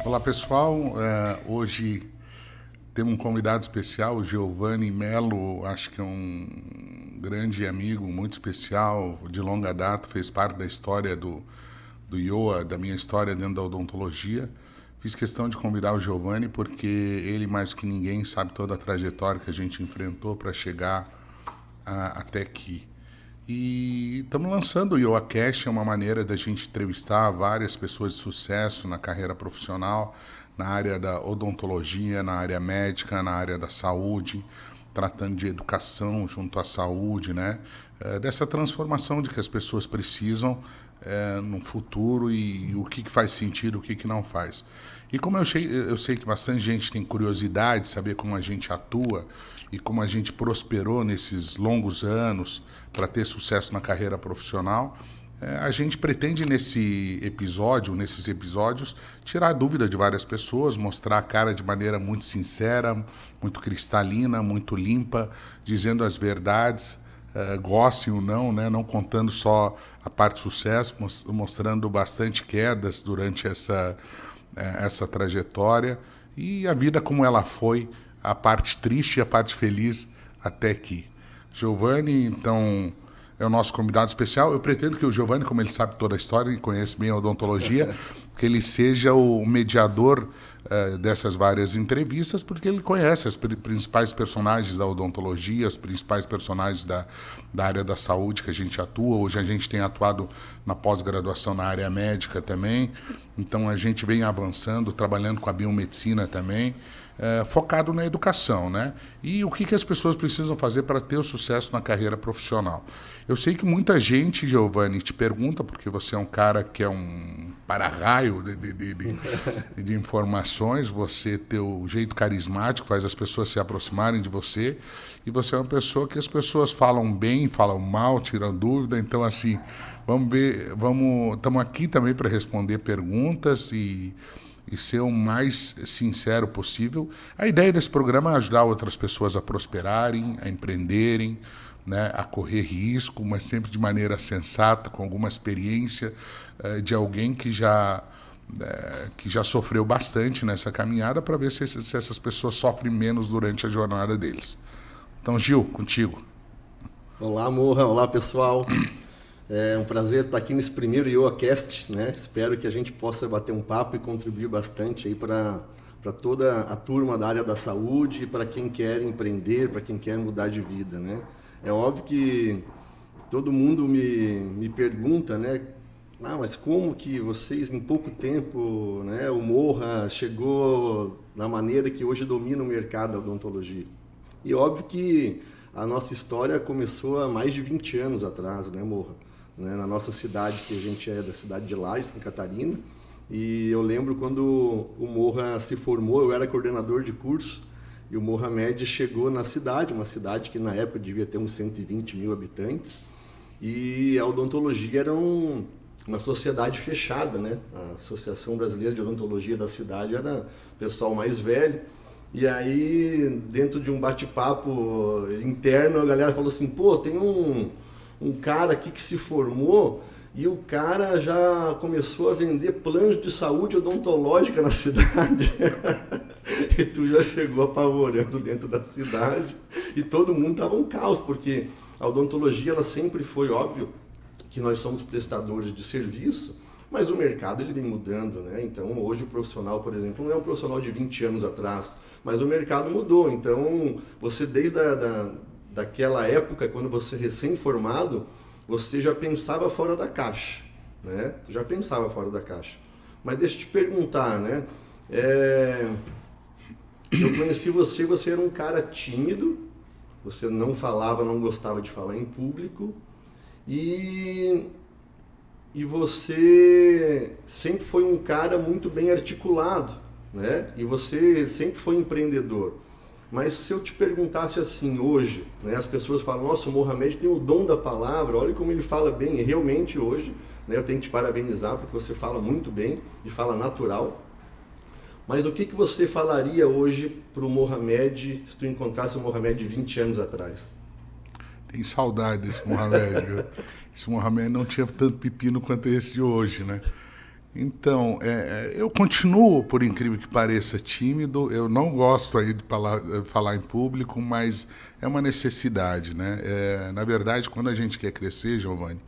Olá pessoal, hoje temos um convidado especial, o Giovanni Melo, acho que é um grande amigo, muito especial, de longa data, fez parte da história do IOA, da minha história dentro da odontologia. Fiz questão de convidar o Giovanni porque ele, mais que ninguém, sabe toda a trajetória que a gente enfrentou para chegar até aqui. E estamos lançando o IoaCast, é uma maneira da gente entrevistar várias pessoas de sucesso na carreira profissional, na área da odontologia, na área médica, na área da saúde, tratando de educação junto à saúde, né? Dessa transformação de que as pessoas precisam no futuro e o que faz sentido, o que não faz. E como eu sei que bastante gente tem curiosidade de saber como a gente atua e como a gente prosperou nesses longos anos para ter sucesso na carreira profissional, a gente pretende nesses episódios, tirar a dúvida de várias pessoas, mostrar a cara de maneira muito sincera, muito cristalina, muito limpa, dizendo as verdades, gostem ou não, né? Não contando só a parte de sucesso, mostrando bastante quedas durante essa trajetória e a vida como ela foi, a parte triste e a parte feliz até aqui. Giovanni, então, é o nosso convidado especial. Eu pretendo que o Giovanni, como ele sabe toda a história e conhece bem a odontologia, que ele seja o mediador dessas várias entrevistas, porque ele conhece os principais personagens da odontologia, os principais personagens da área da saúde que a gente atua. Hoje a gente tem atuado na pós-graduação na área médica também, então a gente vem avançando, trabalhando com a biomedicina também, focado na educação, né? E o que as pessoas precisam fazer para ter o sucesso na carreira profissional. Eu sei que muita gente, Giovanni, te pergunta, porque você é um cara que é um para-raio de informações, você tem o jeito carismático, faz as pessoas se aproximarem de você, e você é uma pessoa que as pessoas falam bem, falam mal, tiram dúvida, então assim, estamos aqui também para responder perguntas e ser o mais sincero possível. A ideia desse programa é ajudar outras pessoas a prosperarem, a empreenderem, né, a correr risco, mas sempre de maneira sensata, com alguma experiência de alguém que já sofreu bastante nessa caminhada, para ver se essas pessoas sofrem menos durante a jornada deles. Então, Gil, contigo. Olá, Morra. Olá, pessoal. É um prazer estar aqui nesse primeiro IoaCast, né? Espero que a gente possa bater um papo e contribuir bastante aí para toda a turma da área da saúde, para quem quer empreender, para quem quer mudar de vida, né? É óbvio que todo mundo me pergunta, né? Mas como que vocês em pouco tempo, né, o Morra chegou na maneira que hoje domina o mercado da odontologia? E óbvio que a nossa história começou há mais de 20 anos atrás, né, Morra? Né, na nossa cidade, que a gente é da cidade de Lages, Santa Catarina, e eu lembro quando o Morra se formou, eu era coordenador de curso, e o Mohamed chegou na cidade, uma cidade que na época devia ter uns 120 mil habitantes, e a odontologia era uma sociedade fechada, né? A Associação Brasileira de Odontologia da cidade era o pessoal mais velho, e aí dentro de um bate-papo interno a galera falou assim, pô, tem um cara aqui que se formou e o cara já começou a vender planos de saúde odontológica na cidade. E tu já chegou apavorando dentro da cidade e todo mundo estava um caos, porque a odontologia ela sempre foi, óbvio, que nós somos prestadores de serviço, mas o mercado ele vem mudando, né? Então hoje o profissional, por exemplo, não é um profissional de 20 anos atrás, mas o mercado mudou. Então você desde daquela época, quando você recém-formado, você já pensava fora da caixa, né? Já pensava fora da caixa. Mas deixa eu te perguntar, né? Eu conheci você era um cara tímido, você não falava, não gostava de falar em público, e você sempre foi um cara muito bem articulado, né? E você sempre foi empreendedor. Mas se eu te perguntasse assim hoje, né, as pessoas falam, nossa, o Mohamed tem o dom da palavra, olha como ele fala bem, e realmente hoje, né, eu tenho que te parabenizar porque você fala muito bem e fala natural. Mas o que você falaria hoje para o Mohamed se tu encontrasse o Mohamed 20 anos atrás? Tem saudade desse Mohamed, viu? Esse Mohamed não tinha tanto pepino quanto esse de hoje, né? Então, eu continuo, por incrível que pareça, tímido. Eu não gosto aí de falar em público, mas é uma necessidade, né? Na verdade, quando a gente quer crescer, Giovanni,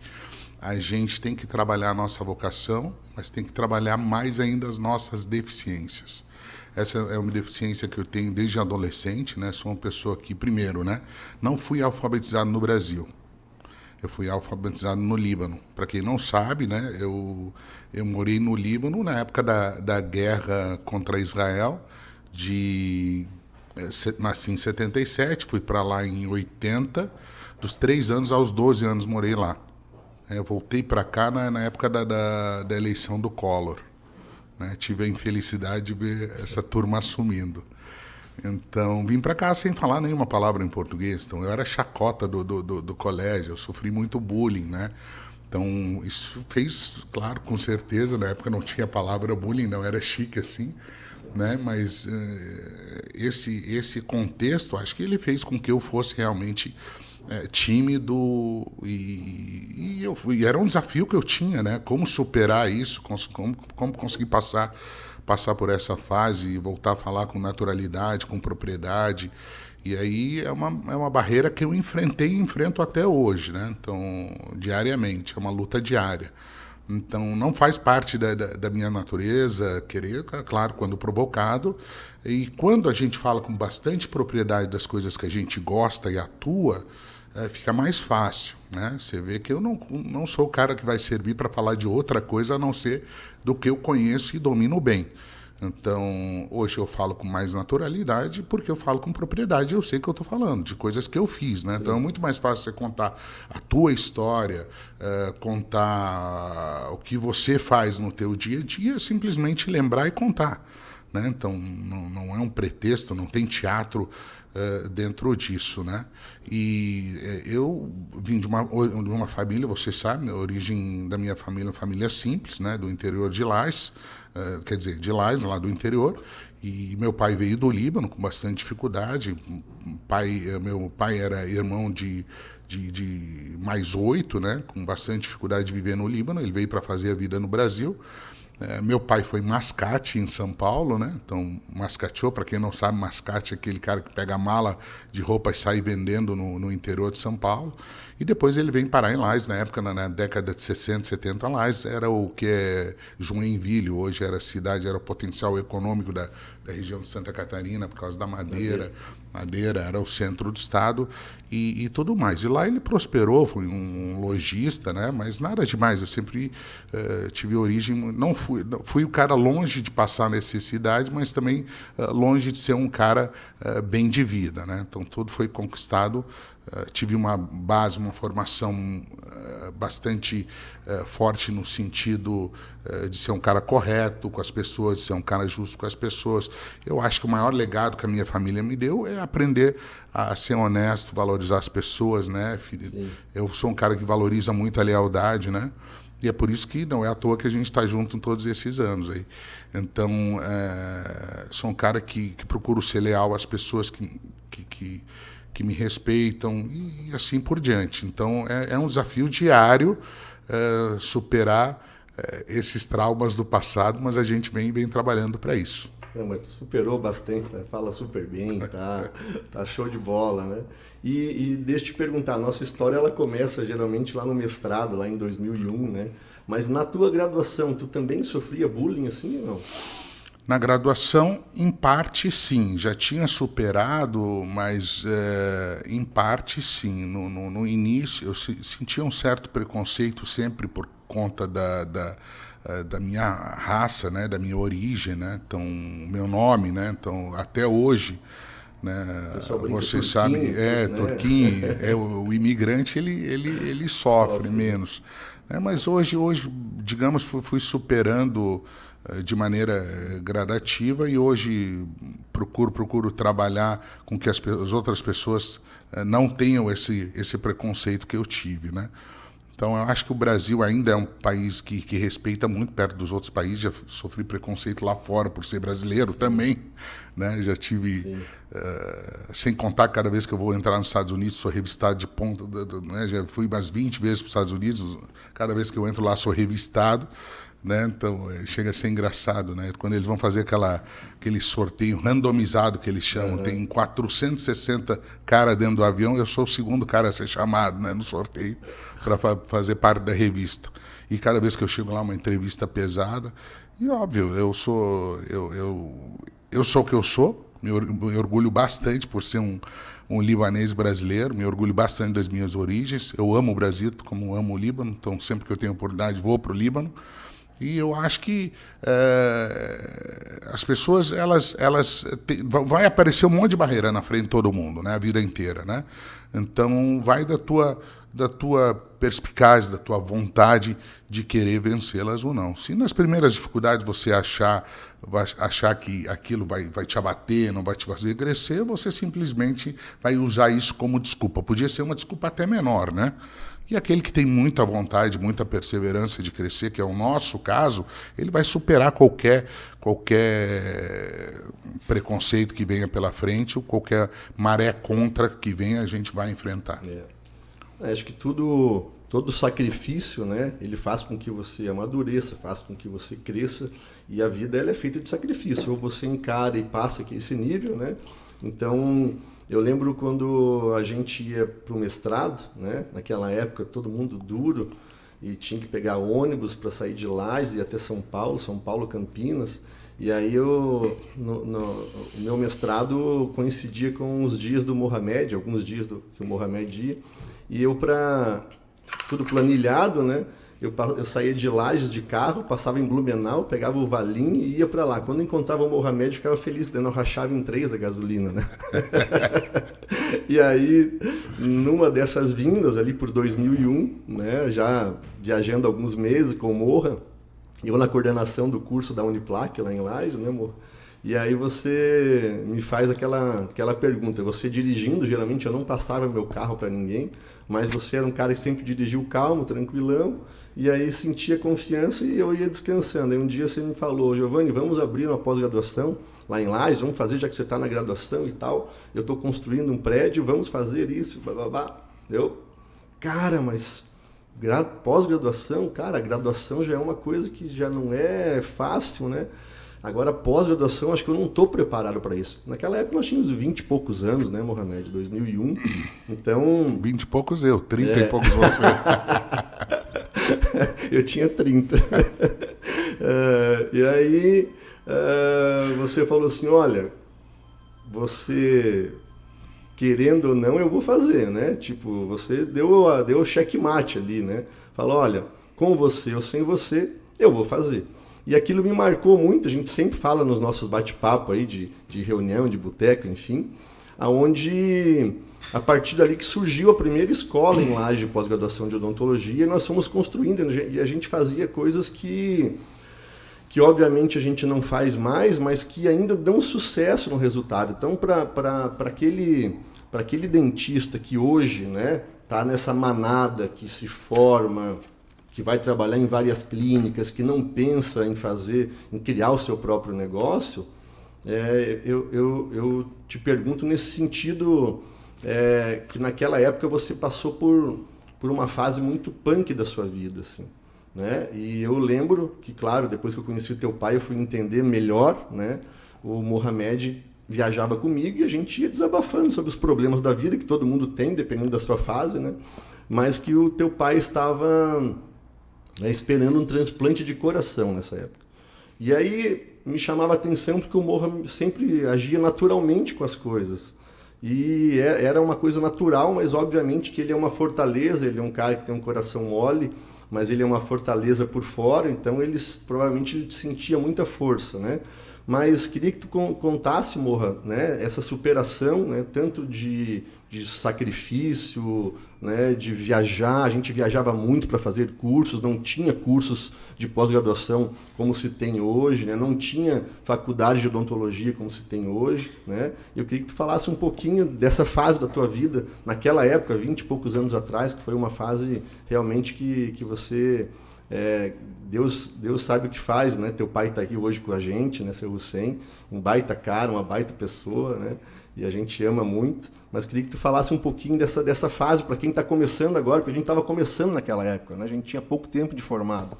a gente tem que trabalhar a nossa vocação, mas tem que trabalhar mais ainda as nossas deficiências. Essa é uma deficiência que eu tenho desde adolescente, né? Sou uma pessoa que, primeiro, né, não fui alfabetizado no Brasil. Eu fui alfabetizado no Líbano. Para quem não sabe, né, eu morei no Líbano na época da guerra contra Israel. Nasci em 77, fui para lá em 80. Dos 3 anos aos 12 anos morei lá. Eu voltei para cá na época da eleição do Collor. Né? Tive a infelicidade de ver essa turma assumindo. Então, vim para cá sem falar nenhuma palavra em português. Então, eu era chacota do colégio, eu sofri muito bullying, né? Então, isso fez, claro, com certeza, na época não tinha palavra bullying, não era chique assim, né? Mas esse contexto, acho que ele fez com que eu fosse realmente tímido e era um desafio que eu tinha, né? Como superar isso, como conseguir passar por essa fase e voltar a falar com naturalidade, com propriedade. E aí é uma barreira que eu enfrentei e enfrento até hoje, né? Então, diariamente, é uma luta diária. Então, não faz parte da minha natureza querer, claro, quando provocado. E quando a gente fala com bastante propriedade das coisas que a gente gosta e atua, fica mais fácil, né? Você vê que eu não sou o cara que vai servir para falar de outra coisa a não ser do que eu conheço e domino bem. Então, hoje eu falo com mais naturalidade porque eu falo com propriedade, eu sei que eu estou falando de coisas que eu fiz, né? Então é muito mais fácil você contar a tua história, contar o que você faz no teu dia a dia, simplesmente lembrar e contar, né? Então não é um pretexto, não tem teatro dentro disso, né? E eu vim de uma família, você sabe, a origem da minha família é uma família simples, né? Do interior de Lais, quer dizer, de Lais, lá do interior. E meu pai veio do Líbano com bastante dificuldade. Meu pai era irmão de mais 8, né? Com bastante dificuldade de viver no Líbano. Ele veio para fazer a vida no Brasil. Meu pai foi mascate em São Paulo, né? Então, mascateou, para quem não sabe, mascate é aquele cara que pega a mala de roupa e sai vendendo no interior de São Paulo. E depois ele vem parar em Lais, na época, na década de 60, 70, Lais era o que é Joinville, hoje era a cidade, era o potencial econômico da região de Santa Catarina, por causa da madeira. Madeira era o centro do estado e tudo mais. E lá ele prosperou, foi um lojista, né? Mas nada demais. Eu sempre tive origem, não fui o cara longe de passar necessidade, mas também longe de ser um cara bem de vida, né? Então tudo foi conquistado. Tive uma base, uma formação bastante forte no sentido de ser um cara correto com as pessoas, de ser um cara justo com as pessoas. Eu acho que o maior legado que a minha família me deu é aprender a ser honesto, valorizar as pessoas, né, filho? Sim. Eu sou um cara que valoriza muito a lealdade, né? E é por isso que não é à toa que a gente está junto em todos esses anos aí. Então, sou um cara que procuro ser leal às pessoas que me respeitam e assim por diante. Então, é um desafio diário superar esses traumas do passado, mas a gente vem trabalhando para isso. Não, mas tu superou bastante, né? Fala super bem, tá show de bola, né? E deixa eu te perguntar, a nossa história ela começa geralmente lá no mestrado, lá em 2001, né? Mas na tua graduação, tu também sofria bullying assim ou não? Na graduação, em parte, sim. Já tinha superado, mas em parte, sim. No início, eu sentia um certo preconceito sempre por conta da minha raça, né, da minha origem, né? Então, meu nome, né? Então, até hoje, né? Você sabe, Turquinho, o imigrante ele sofre menos, né? Mas hoje, digamos, fui superando de maneira gradativa e hoje procuro trabalhar com que as outras pessoas não tenham esse preconceito que eu tive, né? Então, eu acho que o Brasil ainda é um país que respeita muito perto dos outros países. Já sofri preconceito lá fora por ser brasileiro também, né? Já tive, sem contar, cada vez que eu vou entrar nos Estados Unidos, sou revistado de ponta, né? Já fui umas 20 vezes para os Estados Unidos, cada vez que eu entro lá sou revistado. Né? Então, chega a ser engraçado, né? Quando eles vão fazer aquele sorteio randomizado que eles chamam, tem 460 caras dentro do avião, eu sou o segundo cara a ser chamado, né, no sorteio para fazer parte da revista. E cada vez que eu chego lá, uma entrevista pesada, e óbvio, eu sou o que eu sou, me orgulho bastante por ser um libanês brasileiro, me orgulho bastante das minhas origens, eu amo o Brasil como amo o Líbano, então sempre que eu tenho oportunidade vou para o Líbano. E eu acho que as pessoas, vai aparecer um monte de barreira na frente de todo mundo, né, a vida inteira, né? Então, vai da tua perspicácia, da tua vontade de querer vencê-las ou não. Se nas primeiras dificuldades você achar que aquilo vai te abater, não vai te fazer crescer, você simplesmente vai usar isso como desculpa. Podia ser uma desculpa até menor, né? E aquele que tem muita vontade, muita perseverança de crescer, que é o nosso caso, ele vai superar qualquer preconceito que venha pela frente, ou qualquer maré contra que venha, a gente vai enfrentar. Acho que todo sacrifício, né, ele faz com que você amadureça, faz com que você cresça, e a vida ela é feita de sacrifício. Ou você encara e passa aqui esse nível, né? Então, eu lembro quando a gente ia para o mestrado, né? Naquela época todo mundo duro e tinha que pegar ônibus para sair de Lages e ir até São Paulo, Campinas. E aí o meu mestrado coincidia com os dias do Mohamed, alguns dias que o Mohamed ia. E eu, tudo planilhado, né? Eu saía de Lages de carro, passava em Blumenau, pegava o Valim e ia para lá. Quando encontrava o Mohamed, ficava feliz, porque eu rachava em 3 a gasolina, né? E aí, numa dessas vindas, ali por 2001, né, já viajando alguns meses com o Morra, eu na coordenação do curso da Uniplac, lá em Lages, né, Morra? E aí você me faz aquela pergunta. Você dirigindo, geralmente eu não passava meu carro para ninguém, mas você era um cara que sempre dirigiu calmo, tranquilão, e aí sentia confiança e eu ia descansando. Aí um dia você me falou: Giovanni, vamos abrir uma pós-graduação lá em Lages, vamos fazer, já que você está na graduação e tal, eu estou construindo um prédio, vamos fazer isso, blá, blá, blá. Cara, mas pós-graduação, cara, a graduação já é uma coisa que já não é fácil, né? Agora, pós-graduação, acho que eu não estou preparado para isso. Naquela época nós tínhamos 20 e poucos anos, né, Mohamed? 2001. Então... 20 e poucos eu, 30 e poucos você. Eu tinha 30. E aí, você falou assim, olha, você, querendo ou não, eu vou fazer, né? Tipo, você deu o checkmate ali, né? Falou, olha, com você ou sem você, eu vou fazer. E aquilo me marcou muito, a gente sempre fala nos nossos bate-papo aí de reunião, de boteca, enfim, aonde a partir dali que surgiu a primeira escola em Lages de pós-graduação de odontologia, e nós fomos construindo, e a gente fazia coisas que obviamente a gente não faz mais, mas que ainda dão sucesso no resultado. Então, para aquele dentista que hoje, né, tá nessa manada que se forma, que vai trabalhar em várias clínicas, que não pensa em criar o seu próprio negócio, eu te pergunto nesse sentido, que naquela época você passou por uma fase muito punk da sua vida, assim, né? E eu lembro que, claro, depois que eu conheci o teu pai, eu fui entender melhor, né? O Mohamed viajava comigo e a gente ia desabafando sobre os problemas da vida, que todo mundo tem, dependendo da sua fase, né? Mas que o teu pai estava esperando um transplante de coração nessa época. E aí me chamava a atenção porque o Morra sempre agia naturalmente com as coisas. E era uma coisa natural, mas obviamente que ele é uma fortaleza, ele é um cara que tem um coração mole, mas ele é uma fortaleza por fora, então provavelmente ele sentia muita força, né? Mas queria que tu contasse, Morra, né, essa superação, né, tanto de sacrifício, né, de viajar. A gente viajava muito para fazer cursos, não tinha cursos de pós-graduação como se tem hoje, né, não tinha faculdade de odontologia como se tem hoje, né. Eu queria que tu falasse um pouquinho dessa fase da tua vida, naquela época, 20 e poucos anos atrás, que foi uma fase realmente que você... Deus sabe o que faz, né? Teu pai está aqui hoje com a gente, né, seu Hussein, um baita cara, uma baita pessoa, né? E a gente ama muito, mas queria que tu falasse um pouquinho dessa fase para quem está começando agora, porque a gente estava começando naquela época, né? A gente tinha pouco tempo de formado.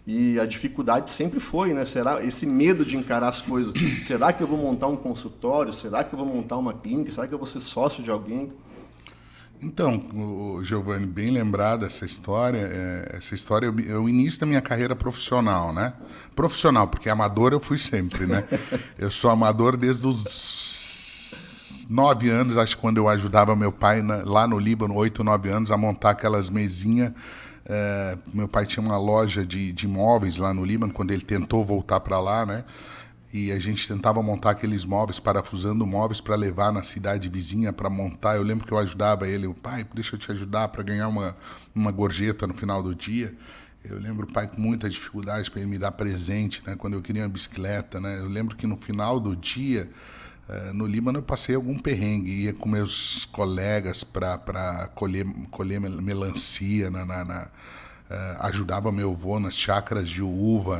E a dificuldade sempre foi, né? Será esse medo de encarar as coisas? Será que eu vou montar um consultório? Será que eu vou montar uma clínica? Será que eu vou ser sócio de alguém? Então, Giovanni, bem lembrada essa história. Essa história é o início da minha carreira profissional, né? Profissional, porque amador eu fui sempre, né? Eu sou amador desde os 9 anos, acho que quando eu ajudava meu pai lá no Líbano, 8, 9 anos, a montar aquelas mesinhas. Meu pai tinha uma loja de móveis lá no Líbano, quando ele tentou voltar para lá, né? E a gente tentava montar aqueles móveis, parafusando móveis para levar na cidade vizinha para montar. Eu lembro que eu ajudava ele, pai, deixa eu te ajudar para ganhar uma gorjeta no final do dia. Eu lembro o pai com muita dificuldade para ele me dar presente, né, quando eu queria uma bicicleta, né. Eu lembro que no final do dia, no Líbano, eu passei algum perrengue. Ia com meus colegas para colher melancia, ajudava meu avô nas chácaras de uva,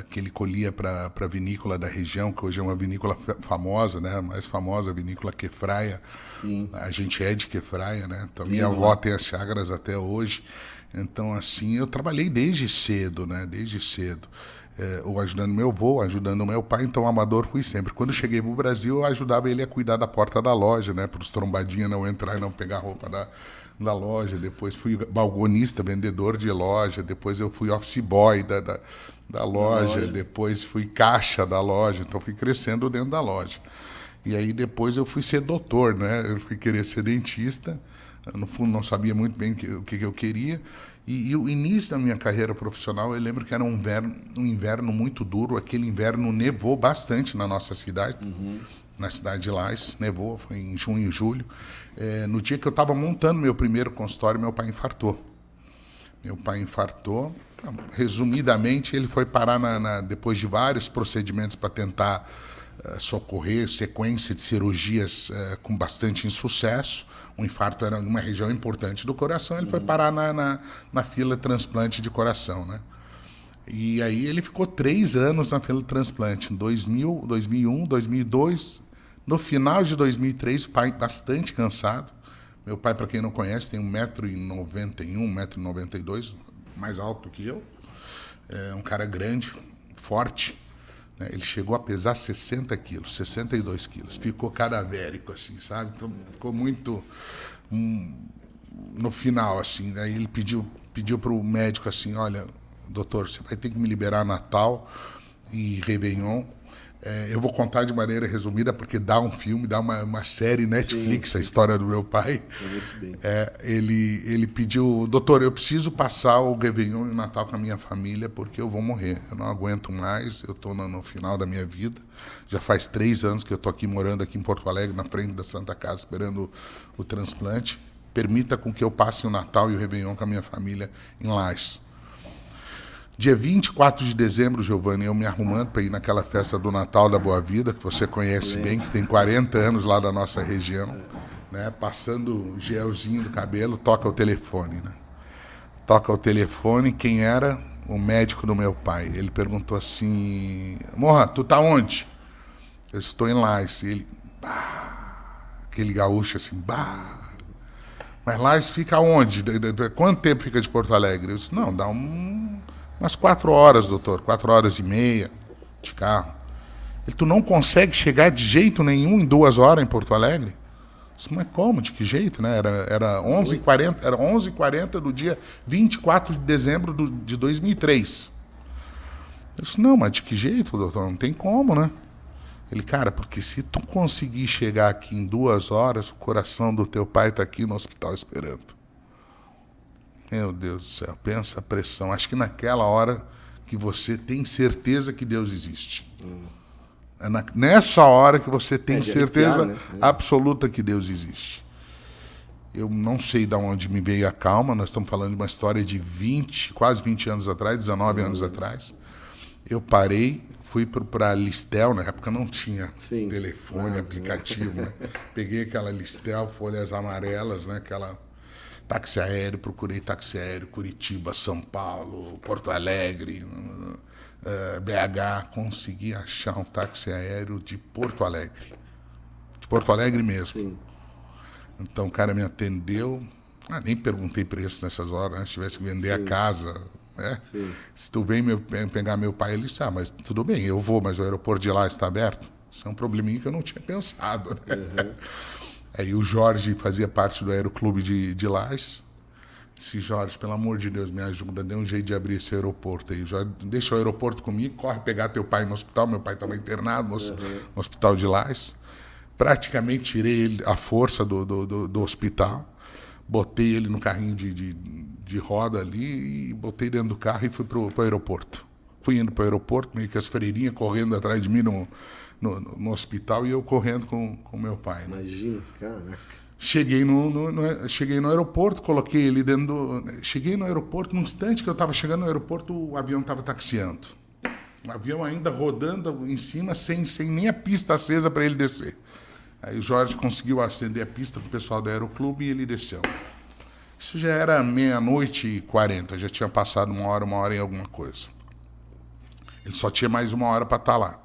que ele colhia para a vinícola da região, que hoje é uma vinícola famosa, né? A mais famosa, a vinícola Kefraia. Sim. A gente é de Kefraia, né? Então, minha avó tem as chácaras até hoje. Então, assim, eu trabalhei desde cedo, né? Desde cedo. Ou ajudando meu avô, ajudando meu pai, então amador fui sempre. Quando cheguei para o Brasil, eu ajudava ele a cuidar da porta da loja, né? Para os trombadinhas não entrar e não pegar roupa da loja. Depois fui balconista, vendedor de loja. Depois eu fui office boy da loja, depois fui caixa da loja, então fui crescendo dentro da loja. E aí depois eu fui ser doutor, né? Eu fui querer ser dentista, no fundo não sabia muito bem o que eu queria. E o início da minha carreira profissional, eu lembro que era um inverno muito duro. Aquele inverno nevou bastante na nossa cidade, na cidade de Lais, nevou, foi em junho e julho. No dia que eu estava montando meu primeiro consultório, meu pai infartou. Resumidamente, ele foi parar depois de vários procedimentos para tentar socorrer, sequência de cirurgias com bastante insucesso. O infarto era uma região importante do coração, ele foi parar na fila de transplante de coração, né? E aí ele ficou 3 anos na fila de transplante, em 2000, 2001, 2002. No final de 2003, o pai bastante cansado. Meu pai, para quem não conhece, tem 1,91 m, 1,92 m, mais alto que eu. É um cara grande, forte. Né? Ele chegou a pesar 60 quilos, 62 quilos. Ficou cadavérico, assim, sabe? Então, ficou muito... no final, assim, aí ele pediu para o médico assim, olha, doutor, você vai ter que me liberar Natal e Réveillon. Eu vou contar de maneira resumida, porque dá um filme, dá uma série Netflix, a história do meu pai. Ele pediu, doutor, eu preciso passar o Réveillon e o Natal com a minha família, porque eu vou morrer. Eu não aguento mais, eu estou no final da minha vida. Já faz 3 anos que eu estou aqui morando aqui em Porto Alegre, na frente da Santa Casa, esperando o transplante. Permita com que eu passe o Natal e o Réveillon com a minha família em Lais. Dia 24 de dezembro, Giovanni, eu me arrumando para ir naquela festa do Natal da Boa Vida, que você conhece bem, que tem 40 anos lá da nossa região, né? Passando o gelzinho do cabelo, toca o telefone, né? Toca o telefone, quem era? O médico do meu pai. Ele perguntou assim, Morra, tu tá onde? Eu estou em Lais. E ele, aquele gaúcho assim, mas Lais fica onde? Quanto tempo fica de Porto Alegre? Eu disse, não, dá umas 4 horas, doutor, 4 horas e meia de carro. Ele, tu não consegue chegar de jeito nenhum em 2 horas em Porto Alegre? Eu disse, mas como, de que jeito, né? Era 11h40 do dia 24 de dezembro de 2003. Eu disse, não, mas de que jeito, doutor? Não tem como, né? Ele, cara, porque se tu conseguir chegar aqui em 2 horas, o coração do teu pai está aqui no hospital esperando. Meu Deus do céu, pensa a pressão. Acho que naquela hora que você tem certeza que Deus existe. É nessa hora que você tem certeza absoluta que Deus existe. Eu não sei de onde me veio a calma, nós estamos falando de uma história de quase 20 anos atrás, 19 anos atrás. Eu parei, fui para a Listel, na época não tinha telefone, aplicativo, né? Peguei aquela Listel, folhas amarelas, né? Aquela táxi aéreo, procurei táxi aéreo, Curitiba, São Paulo, Porto Alegre, BH, consegui achar um táxi aéreo de Porto Alegre mesmo. Sim. Então o cara me atendeu, nem perguntei preço nessas horas, né? Se tivesse que vender a casa, né? Se tu vem pegar meu pai, ele disse, mas tudo bem, eu vou, mas o aeroporto de lá está aberto. Isso é um probleminha que eu não tinha pensado, né? Aí o Jorge fazia parte do Aeroclube de Lages. Disse, Jorge, pelo amor de Deus, me ajuda, dê um jeito de abrir esse aeroporto aí. Já deixa o aeroporto comigo, corre pegar teu pai no hospital. Meu pai estava internado no hospital de Lages. Praticamente tirei ele à força do hospital, botei ele no carrinho de roda ali e botei dentro do carro e fui para o aeroporto. Fui indo para o aeroporto, meio que as freirinhas correndo atrás de mim no hospital e eu correndo com meu pai. Né? Imagina, caraca. Cheguei no aeroporto, coloquei ele dentro do... Cheguei no aeroporto, no instante que eu estava chegando no aeroporto, o avião estava taxiando. O avião ainda rodando em cima, sem nem a pista acesa para ele descer. Aí o Jorge conseguiu acender a pista para o pessoal do Aeroclube e ele desceu. Isso já era 00:40, já tinha passado uma hora e alguma coisa. Ele só tinha mais 1 hora para estar lá.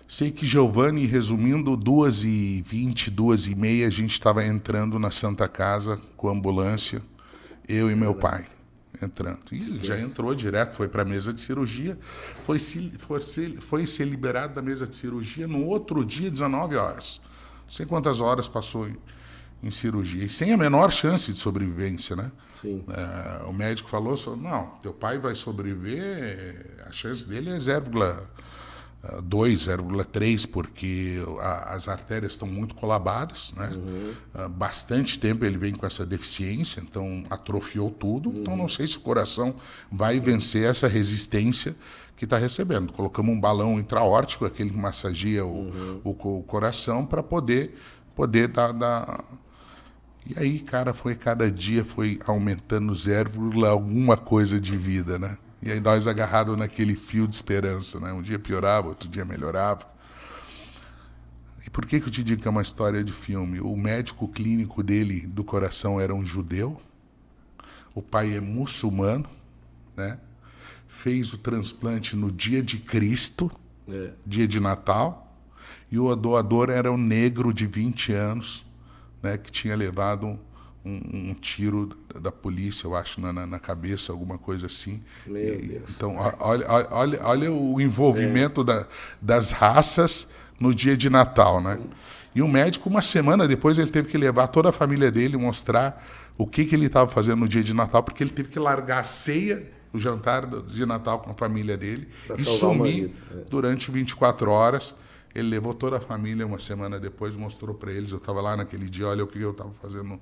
Sei que Giovanni, resumindo, 2h20, 2h30, a gente estava entrando na Santa Casa com a ambulância, eu e meu pai entrando. E ele já entrou direto, foi para a mesa de cirurgia, foi ser liberado da mesa de cirurgia no outro dia, 19 horas. Não sei quantas horas passou em cirurgia, e sem a menor chance de sobrevivência, né? Sim. O médico falou, não, teu pai vai sobreviver, a chance dele é 0,2, 0,3, porque as artérias estão muito colabadas, né? Bastante tempo ele vem com essa deficiência, então atrofiou tudo, então não sei se o coração vai vencer essa resistência que está recebendo. Colocamos um balão intraórtico, aquele que massageia o coração, para poder dar... E aí, cara, cada dia foi aumentando 0, alguma coisa de vida, né? E aí nós agarrados naquele fio de esperança, né? Um dia piorava, outro dia melhorava. E por que eu te digo que é uma história de filme? O médico clínico dele, do coração, era um judeu. O pai é muçulmano, né? Fez o transplante no dia de Cristo, dia de Natal. E o doador era um negro de 20 anos, né? Que tinha levado um tiro da polícia, eu acho, na cabeça, alguma coisa assim. Meu Deus. Então, olha o envolvimento das raças no dia de Natal, né? E o médico, uma semana depois, ele teve que levar toda a família dele, mostrar o que ele estava fazendo no dia de Natal, porque ele teve que largar a ceia, o jantar de Natal com a família dele, e sumir durante 24 horas. Ele levou toda a família, uma semana depois, mostrou para eles, eu estava lá naquele dia, olha o que eu estava fazendo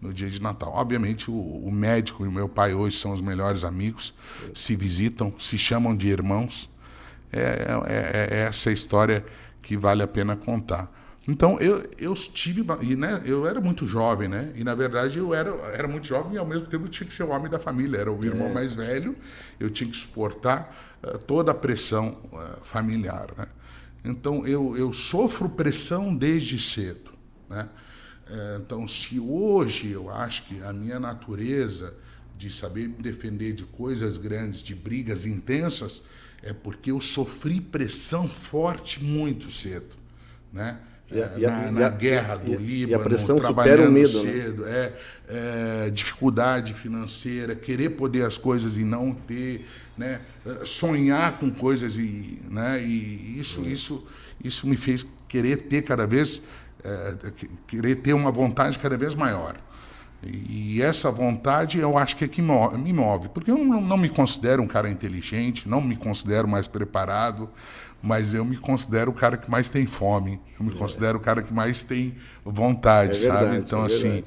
no dia de Natal. Obviamente, o médico e o meu pai hoje são os melhores amigos, se visitam, se chamam de irmãos. É essa história que vale a pena contar. Então, eu tive... né, eu era muito jovem, né? E, na verdade, eu era muito jovem e, ao mesmo tempo, eu tinha que ser o homem da família. Era o irmão mais velho, eu tinha que suportar toda a pressão familiar, né? Então, eu sofro pressão desde cedo, né? Então, se hoje eu acho que a minha natureza de saber me defender de coisas grandes, de brigas intensas, é porque eu sofri pressão forte muito cedo, né? Na guerra do Líbano, e a pressão trabalhando supera o medo, cedo, né? Dificuldade financeira, querer poder as coisas e não ter, né? Sonhar com coisas né? E isso me fez querer ter cada vez querer ter uma vontade cada vez maior. E essa vontade eu acho que é que me move, porque eu não me considero um cara inteligente, não me considero mais preparado, mas eu me considero o cara que mais tem fome, eu me considero o cara que mais tem vontade, sabe? Então, assim,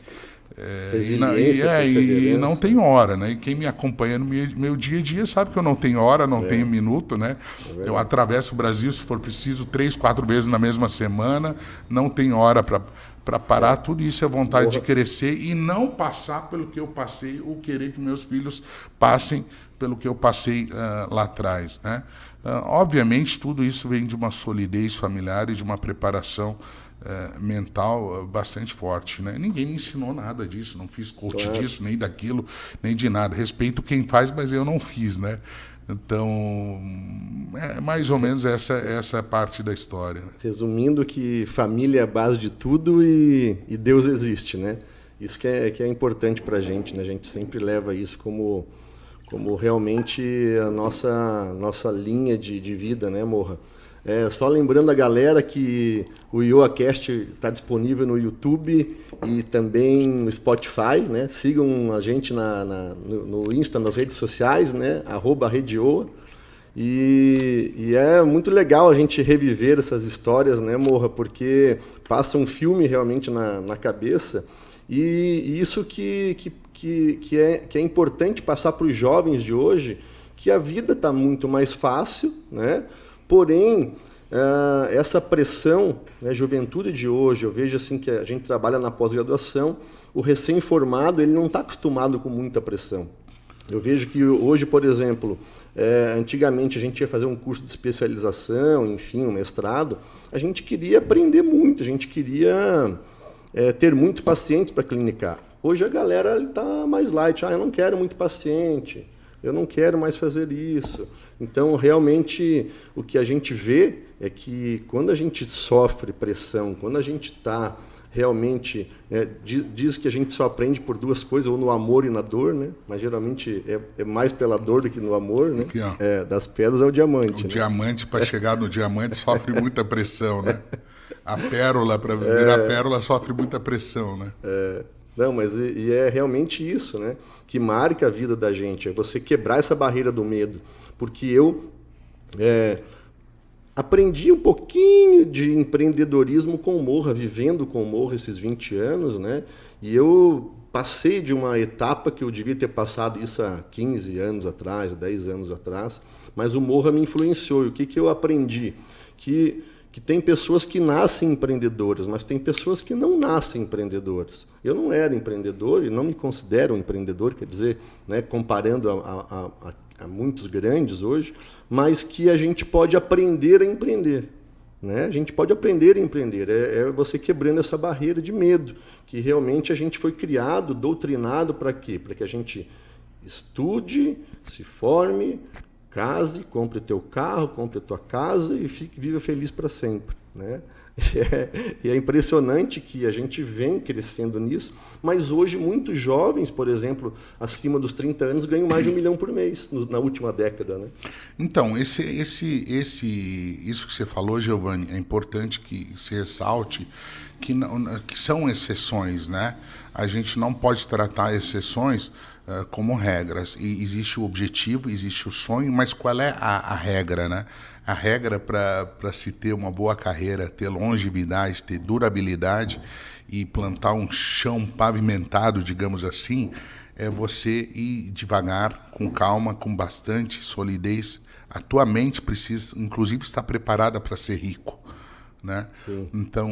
Resiliência, E não perseverança. tem hora, né? E quem me acompanha no meu dia a dia sabe que eu não tenho hora, não tenho minuto, né? Eu atravesso o Brasil, se for preciso, 3, 4 vezes na mesma semana, não tem hora para parar. Tudo isso é vontade de crescer e não passar pelo que eu passei ou querer que meus filhos passem pelo que eu passei lá atrás, né? Obviamente, tudo isso vem de uma solidez familiar e de uma preparação mental bastante forte, né? Ninguém me ensinou nada disso, não fiz coach disso, nem daquilo, nem de nada. Respeito quem faz, mas eu não fiz, né? Então, é mais ou menos essa parte da história. Resumindo que família é a base de tudo e Deus existe, né? Isso que é importante para a gente, né? A gente sempre leva isso como realmente a nossa linha de vida, né, Morra? Só lembrando a galera que o IoaCast está disponível no YouTube e também no Spotify, né? Sigam a gente no Insta, nas redes sociais, né? @RedioA. E é muito legal a gente reviver essas histórias, né, Morra? Porque passa um filme realmente na cabeça e isso que é importante passar para os jovens de hoje, que a vida está muito mais fácil, né? Porém, essa pressão, né, juventude de hoje, eu vejo assim que a gente trabalha na pós-graduação, o recém-formado ele não está acostumado com muita pressão. Eu vejo que hoje, por exemplo, antigamente a gente ia fazer um curso de especialização, enfim, um mestrado, a gente queria aprender muito, a gente queria ter muitos pacientes para clinicar. Hoje a galera está mais light, eu não quero muito paciente, eu não quero mais fazer isso. Então, realmente, o que a gente vê é que quando a gente sofre pressão, quando a gente está realmente... diz que a gente só aprende por duas coisas, ou no amor e na dor, né? Mas geralmente é mais pela dor do que no amor, né? Aqui, ó. Das pedras é o diamante. O diamante, para chegar no diamante, sofre muita pressão, né? A pérola, para virar pérola, sofre muita pressão, né? Não, mas é realmente isso, né? Que marca a vida da gente, é você quebrar essa barreira do medo. Porque eu aprendi um pouquinho de empreendedorismo com o Morra, vivendo com o Morra esses 20 anos, né? E eu passei de uma etapa que eu devia ter passado isso há 15 anos atrás, 10 anos atrás, mas o Morra me influenciou. E o que eu aprendi? Que tem pessoas que nascem empreendedoras, mas tem pessoas que não nascem empreendedoras. Eu não era empreendedor e não me considero um empreendedor, quer dizer, né, comparando a muitos grandes hoje, mas que a gente pode aprender a empreender. Né? A gente pode aprender a empreender, é você quebrando essa barreira de medo, que realmente a gente foi criado, doutrinado para quê? Para que a gente estude, se forme, case, compre teu carro, compre tua casa e viva feliz para sempre, né? E é impressionante que a gente vem crescendo nisso, mas hoje muitos jovens, por exemplo, acima dos 30 anos, ganham mais de 1 milhão por mês na última década, né? Então, isso que você falou, Giovanni, é importante que se ressalte que são exceções, né? A gente não pode tratar exceções como regras. E existe o objetivo, existe o sonho, mas qual é a regra, né? A regra para se ter uma boa carreira, ter longevidade, ter durabilidade e plantar um chão pavimentado, digamos assim, é você ir devagar, com calma, com bastante solidez. A tua mente precisa, inclusive, estar preparada para ser rico, né? Então,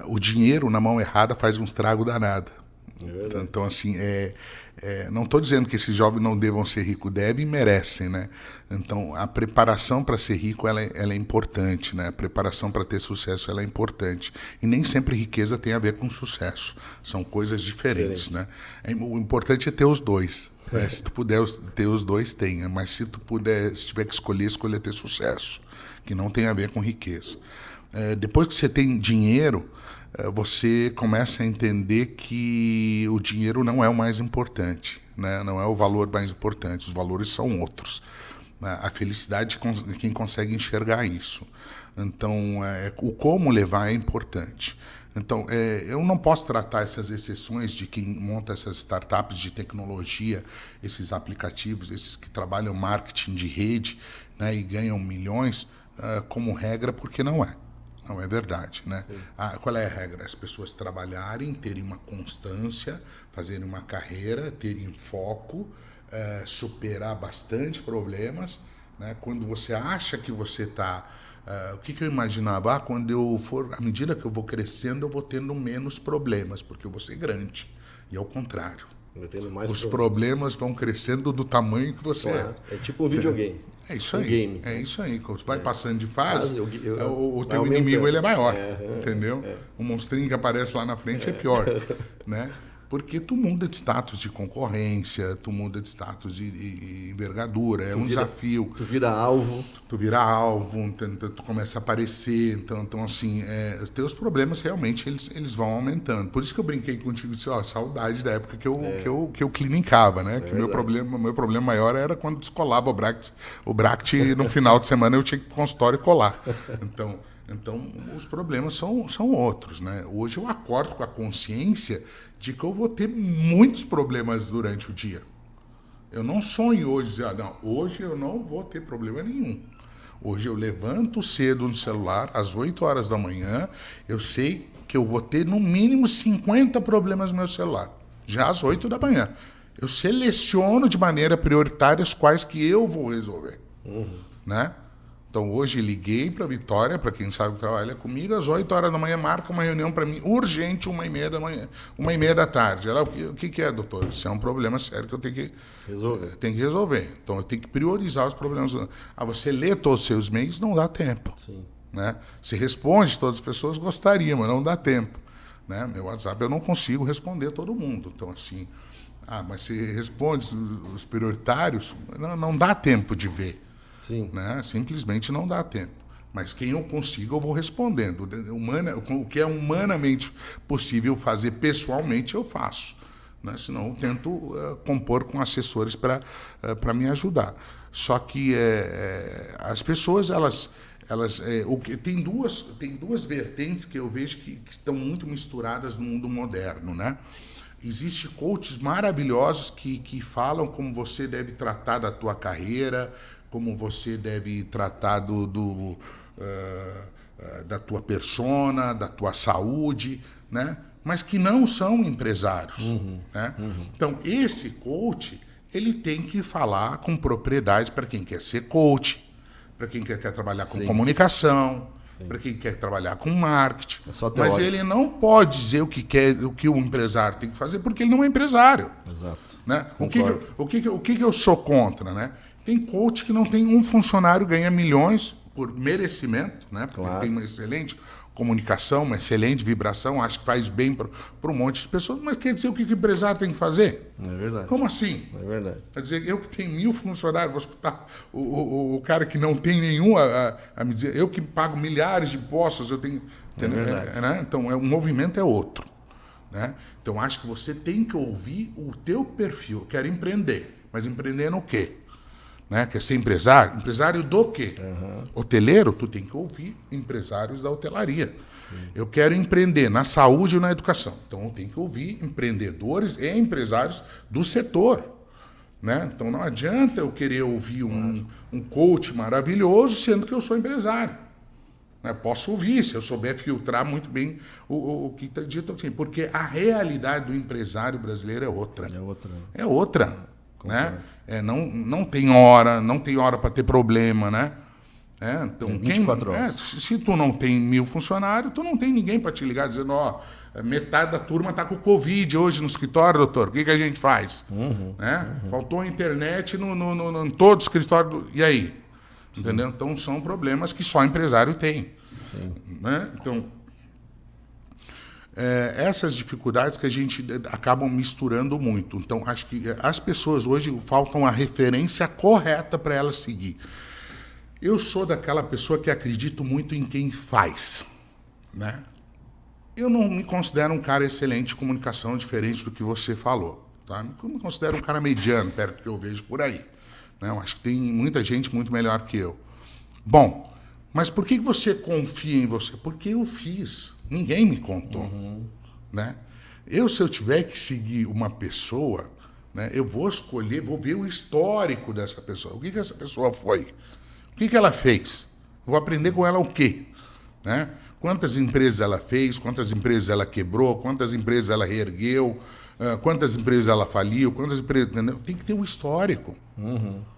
o dinheiro na mão errada faz um estrago danado. Então, assim, não estou dizendo que esses jovens não devam ser ricos, devem e merecem, né? Então, a preparação para ser rico, ela é importante, né? A preparação para ter sucesso, ela é importante. E nem sempre riqueza tem a ver com sucesso. São coisas diferentes, né? O importante é ter os dois. Né? Se tu puder ter os dois, tenha. Mas se tiver que escolher ter sucesso, que não tem a ver com riqueza. Depois que você tem dinheiro, você começa a entender que o dinheiro não é o mais importante, né? Não é o valor mais importante, os valores são outros. A felicidade de quem consegue enxergar isso. Então, o como levar é importante. Então, eu não posso tratar essas exceções de quem monta essas startups de tecnologia, esses aplicativos, esses que trabalham marketing de rede, né, e ganham milhões, como regra, porque não é. Não, é verdade, né? Qual é a regra? As pessoas trabalharem, terem uma constância, fazerem uma carreira, terem foco, superar bastante problemas, né? Quando você acha que você está... o que eu imaginava? Quando eu for, à medida que eu vou crescendo, eu vou tendo menos problemas, porque eu vou ser grande. E é o contrário. Os problemas vão crescendo do tamanho que você é. É tipo um videogame. É isso aí. É isso aí. Quando você vai passando de fase, o teu aumentando. inimigo ele é maior. Entendeu? O monstrinho que aparece lá na frente é pior. Né? Porque tu muda de status de concorrência, tu muda de status de envergadura, é um desafio. Tu vira alvo. Tu começa a aparecer. Então assim, os teus problemas realmente eles vão aumentando. Por isso que eu brinquei contigo e disse, saudade da época que eu clinicava, né? Que meu problema maior era quando descolava o Bract no final de semana eu tinha que ir pro consultório e colar. Então, os problemas são outros, né? Hoje eu acordo com a consciência de que eu vou ter muitos problemas durante o dia. Eu não sonho hoje dizer, hoje eu não vou ter problema nenhum. Hoje eu levanto cedo no celular, às 8 horas da manhã, eu sei que eu vou ter no mínimo 50 problemas no meu celular, já às 8 da manhã. Eu seleciono de maneira prioritária os quais que eu vou resolver, né? Então, hoje liguei para a Vitória, para quem sabe que trabalha comigo, às 8 horas da manhã, marca uma reunião para mim, urgente, 1h30 da manhã, 1h30 da tarde. Ela, o que é, doutor? Isso é um problema sério que eu tenho que resolver. Então, eu tenho que priorizar os problemas. Você lê todos os seus e-mails, não dá tempo. Sim. Né? Se responde, todas as pessoas gostariam, mas não dá tempo. Né? Meu WhatsApp, eu não consigo responder todo mundo. Então, assim, mas se responde os prioritários, não dá tempo de ver. Sim. Né? Simplesmente não dá tempo. Mas quem eu consigo, eu vou respondendo. O que é humanamente possível fazer pessoalmente, eu faço. Né? Senão eu tento compor com assessores para me ajudar. Só que as pessoas, tem duas vertentes que eu vejo que estão muito misturadas no mundo moderno, né? Existem coaches maravilhosos que falam como você deve tratar da tua carreira, como você deve tratar da tua persona, da tua saúde, né? Mas que não são empresários. Né? Então, esse coach, ele tem que falar com propriedade para quem quer ser coach, para quem quer trabalhar com comunicação, para quem quer trabalhar com marketing. Mas ele não pode dizer o que o empresário tem que fazer, porque ele não é empresário. Exato. Né? O que eu sou contra, né? Tem coach que não tem um funcionário, ganha milhões por merecimento, né? Porque tem uma excelente comunicação, uma excelente vibração, acho que faz bem para um monte de pessoas, mas quer dizer o que o empresário tem que fazer? É verdade. Como assim? É verdade. Quer dizer, eu que tenho 1000 funcionários, vou escutar o cara que não tem nenhum a me dizer, eu que pago milhares de impostos, eu tenho... né? Então, o movimento é outro. Né? Então, acho que você tem que ouvir o teu perfil. Eu quero empreender, mas empreender no quê? Né? Quer ser empresário? Empresário do quê? Hoteleiro? Tu tem que ouvir empresários da hotelaria. Eu quero empreender na saúde e na educação. Então, eu tenho que ouvir empreendedores e empresários do setor. Né? Então, não adianta eu querer ouvir um coach maravilhoso, sendo que eu sou empresário. Né? Posso ouvir, se eu souber filtrar muito bem o que está dito aqui. Porque a realidade do empresário brasileiro é outra. É outra. Né? Não tem hora para ter problema, né? Então, 24 horas. Se tu não tem 1000 funcionários, tu não tem ninguém para te ligar dizendo, metade da turma está com Covid hoje no escritório, doutor, o que a gente faz? Faltou internet em todo o escritório, e aí? Entendeu? Então, são problemas que só empresário tem. Né? Então, essas dificuldades que a gente acabam misturando muito. Então, acho que as pessoas hoje faltam a referência correta para elas seguir. Eu sou daquela pessoa que acredito muito em quem faz. Né? Eu não me considero um cara excelente de comunicação, diferente do que você falou. Tá? Eu me considero um cara mediano, perto do que eu vejo por aí. Né? Eu acho que tem muita gente muito melhor que eu. Bom, mas por que você confia em você? Porque eu fiz. Ninguém me contou. Né? Se eu tiver que seguir uma pessoa, né, eu vou escolher, vou ver o histórico dessa pessoa. O que essa pessoa foi? O que ela fez? Vou aprender com ela o quê? Né? quantas empresas ela fez, quantas empresas ela quebrou, quantas empresas ela reergueu, quantas empresas ela faliu, quantas empresas... Entendeu? Tem que ter um histórico.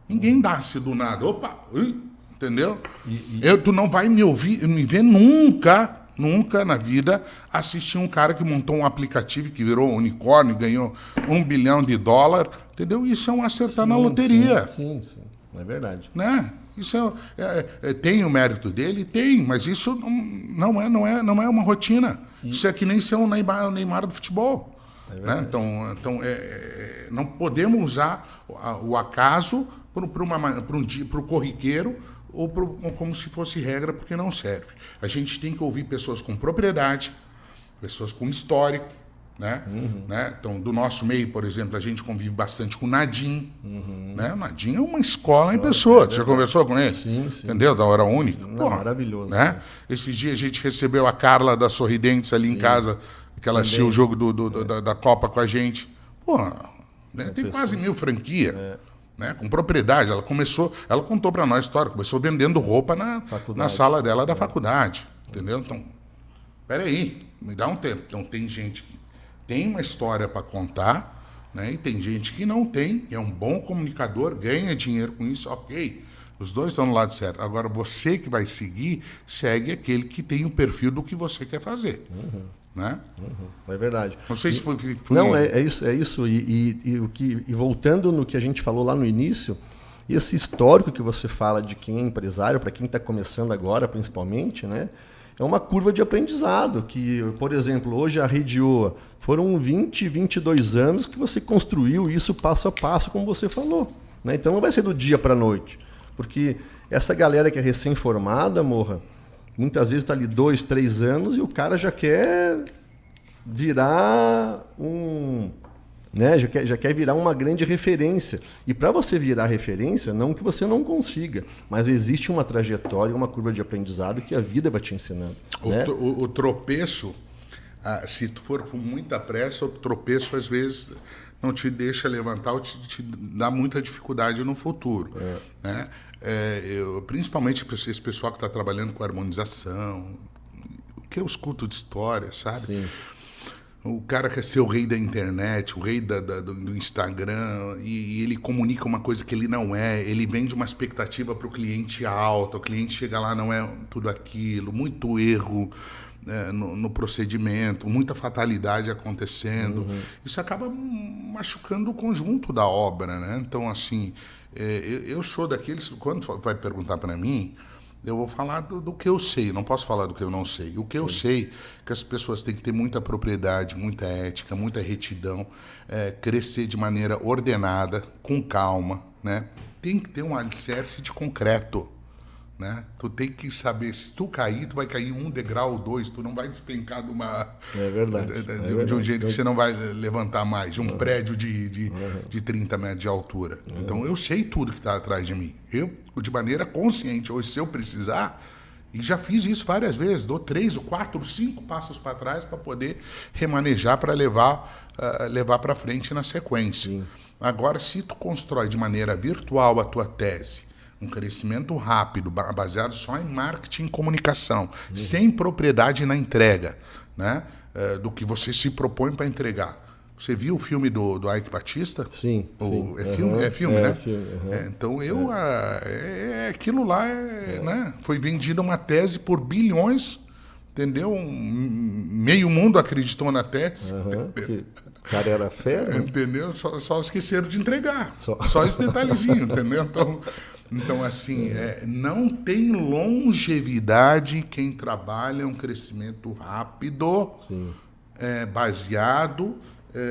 Ninguém nasce do nada. Opa! Entendeu? Tu não vai me ver nunca na vida assistir um cara que montou um aplicativo que virou um unicórnio, ganhou $1 bilhão, entendeu? Isso é um acertar na loteria. Sim. É verdade. Né? Isso tem o mérito dele? Tem, mas isso não é uma rotina. Isso é que nem ser o Neymar do futebol. Né? Então não podemos usar o acaso para o corriqueiro ou como se fosse regra, porque não serve. A gente tem que ouvir pessoas com propriedade, pessoas com histórico, né? Né? Então, do nosso meio, por exemplo, a gente convive bastante com o Nadim. Né? O Nadim é uma escola em pessoa. Você já conversou com ele? Sim. Entendeu? Da Hora Única. Não, maravilhoso. Né? Esses dias a gente recebeu a Carla da Sorridentes ali em casa, que ela assistiu o jogo da Copa com a gente. Né? Tem quase 1000 franquias. Né, com propriedade. Ela contou para nós a história, começou vendendo roupa na sala dela da faculdade, entendeu? Então, peraí, me dá um tempo. Então, tem gente que tem uma história para contar, né, e tem gente que não tem, é um bom comunicador, ganha dinheiro com isso, ok. Os dois estão no lado certo. Agora, você que vai seguir, segue aquele que tem o perfil do que você quer fazer. Né? É verdade. Não sei se foi... Não, é isso. E voltando no que a gente falou lá no início, esse histórico que você fala de quem é empresário, para quem está começando agora, principalmente, né, é uma curva de aprendizado. Que, por exemplo, hoje a Rede Oa, foram 22 anos que você construiu isso passo a passo, como você falou. Né? Então não vai ser do dia para a noite. Porque essa galera que é recém-formada, muitas vezes está ali 2, 3 anos e o cara já quer virar já quer virar uma grande referência. E para você virar referência, não que você não consiga, mas existe uma trajetória, uma curva de aprendizado que a vida vai te ensinando. Né? O tropeço, se tu for com muita pressa, o tropeço às vezes não te deixa levantar ou te dá muita dificuldade no futuro. Né? Principalmente para esse pessoal que está trabalhando com harmonização, o que eu escuto de história, sabe? Sim. O cara quer ser o rei da internet, o rei do Instagram, e ele comunica uma coisa que ele não é, ele vende uma expectativa para o cliente alta, o cliente chega lá, não é tudo aquilo, muito erro no procedimento, muita fatalidade acontecendo. Isso acaba machucando o conjunto da obra, né? Então, assim, eu sou daqueles, quando vai perguntar para mim, eu vou falar do que eu sei, não posso falar do que eu não sei. O que eu sei é que as pessoas têm que ter muita propriedade, muita ética, muita retidão, crescer de maneira ordenada, com calma, né? Tem que ter um alicerce de concreto, né? Tu tem que saber, se tu cair, tu vai cair 1 degrau ou 2, tu não vai despencar de uma... É verdade. De um jeito que você não vai levantar mais, de um prédio de 30 metros de altura. Então, eu sei tudo que está atrás de mim. Eu, de maneira consciente, hoje, se eu precisar, e já fiz isso várias vezes, dou 3, 4, 5 passos para trás para poder remanejar, para levar para frente na sequência. Sim. Agora, se tu constrói de maneira virtual a tua tese, um crescimento rápido, baseado só em marketing e comunicação, sem propriedade na entrega, né? Do que você se propõe para entregar. Você viu o filme do Ike Batista? Sim. É filme, né? Filme, então, aquilo lá, né? Foi vendida uma tese por bilhões, entendeu? Meio mundo acreditou na tese. O cara era fera. Entendeu? Só esqueceram de entregar. Só esse detalhezinho, entendeu? Então, assim, não tem longevidade quem trabalha um crescimento rápido, baseado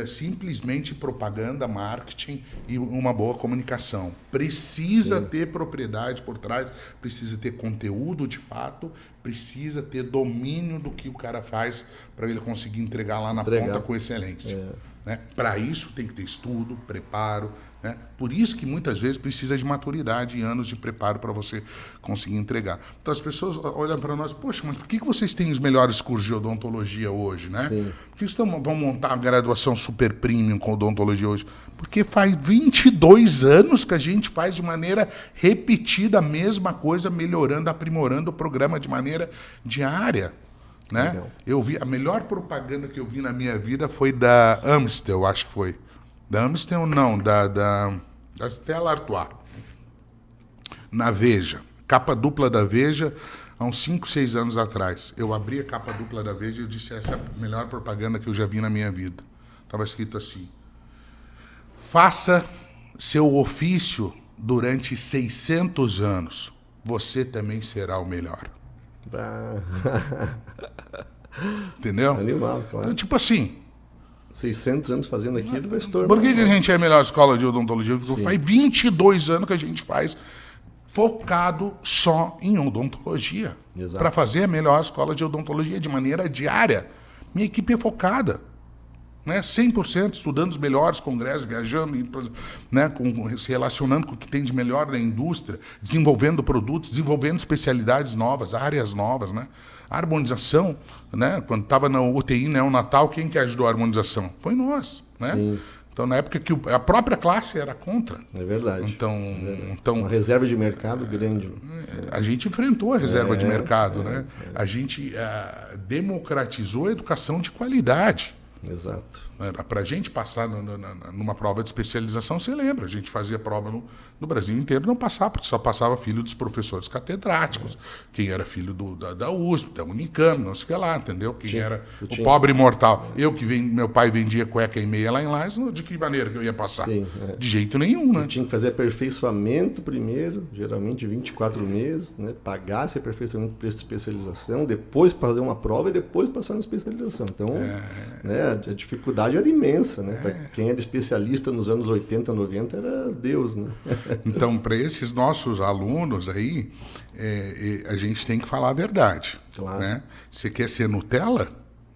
simplesmente propaganda, marketing e uma boa comunicação. Precisa ter propriedade por trás, precisa ter conteúdo de fato, precisa ter domínio do que o cara faz para ele conseguir entregar lá na ponta com excelência. Né? Para isso tem que ter estudo, preparo. Né? Por isso que muitas vezes precisa de maturidade e anos de preparo para você conseguir entregar. Então as pessoas olham para nós, poxa, mas por que vocês têm os melhores cursos de odontologia hoje? Né? Por que vocês vão montar a graduação super premium com odontologia hoje? Porque faz 22 anos que a gente faz de maneira repetida a mesma coisa, melhorando, aprimorando o programa de maneira diária. né? Legal. Eu vi, a melhor propaganda que eu vi na minha vida foi da Amstel, acho que foi. Da Amstel não, da Stella Artois. Na Veja. Capa dupla da Veja, há uns 5, 6 anos atrás. Eu abri a capa dupla da Veja e eu disse, essa é a melhor propaganda que eu já vi na minha vida. Estava escrito assim: faça seu ofício durante 600 anos. Você também será o melhor. Entendeu? Animal, claro. Então, tipo assim, 600 anos fazendo aquilo vai se tornar... por que a gente é a melhor escola de odontologia? Porque faz 22 anos que a gente faz focado só em odontologia. Para fazer a melhor escola de odontologia de maneira diária. Minha equipe é focada. Né? 100% estudando os melhores congressos, viajando, né? Se relacionando com o que tem de melhor na indústria, desenvolvendo produtos, desenvolvendo especialidades novas, áreas novas. Né? A harmonização, né? Quando estava na UTI neonatal, quem que ajudou a harmonização? Foi nós. Né? Sim. Então, na época que a própria classe era contra. É verdade. Então uma reserva de mercado grande. A gente enfrentou a reserva de mercado. Né? A gente democratizou a educação de qualidade. Exato. Para a gente passar numa prova de especialização, você lembra, a gente fazia prova no Brasil inteiro, não passava, porque só passava filho dos professores catedráticos, quem era filho da USP, da Unicamp, não sei o que lá, entendeu? Quem era o pobre mortal. Meu pai vendia cueca e meia lá em Lages, de que maneira que eu ia passar? Sim, De jeito nenhum, né? Tinha que fazer aperfeiçoamento primeiro, geralmente 24 meses, né? Pagar esse aperfeiçoamento para especialização, depois fazer uma prova e depois passar na especialização. Então, né, a dificuldade era imensa, né? Para quem era especialista nos anos 80, 90 era Deus, né? Então, para esses nossos alunos aí, a gente tem que falar a verdade. Claro. Né? Você quer ser Nutella?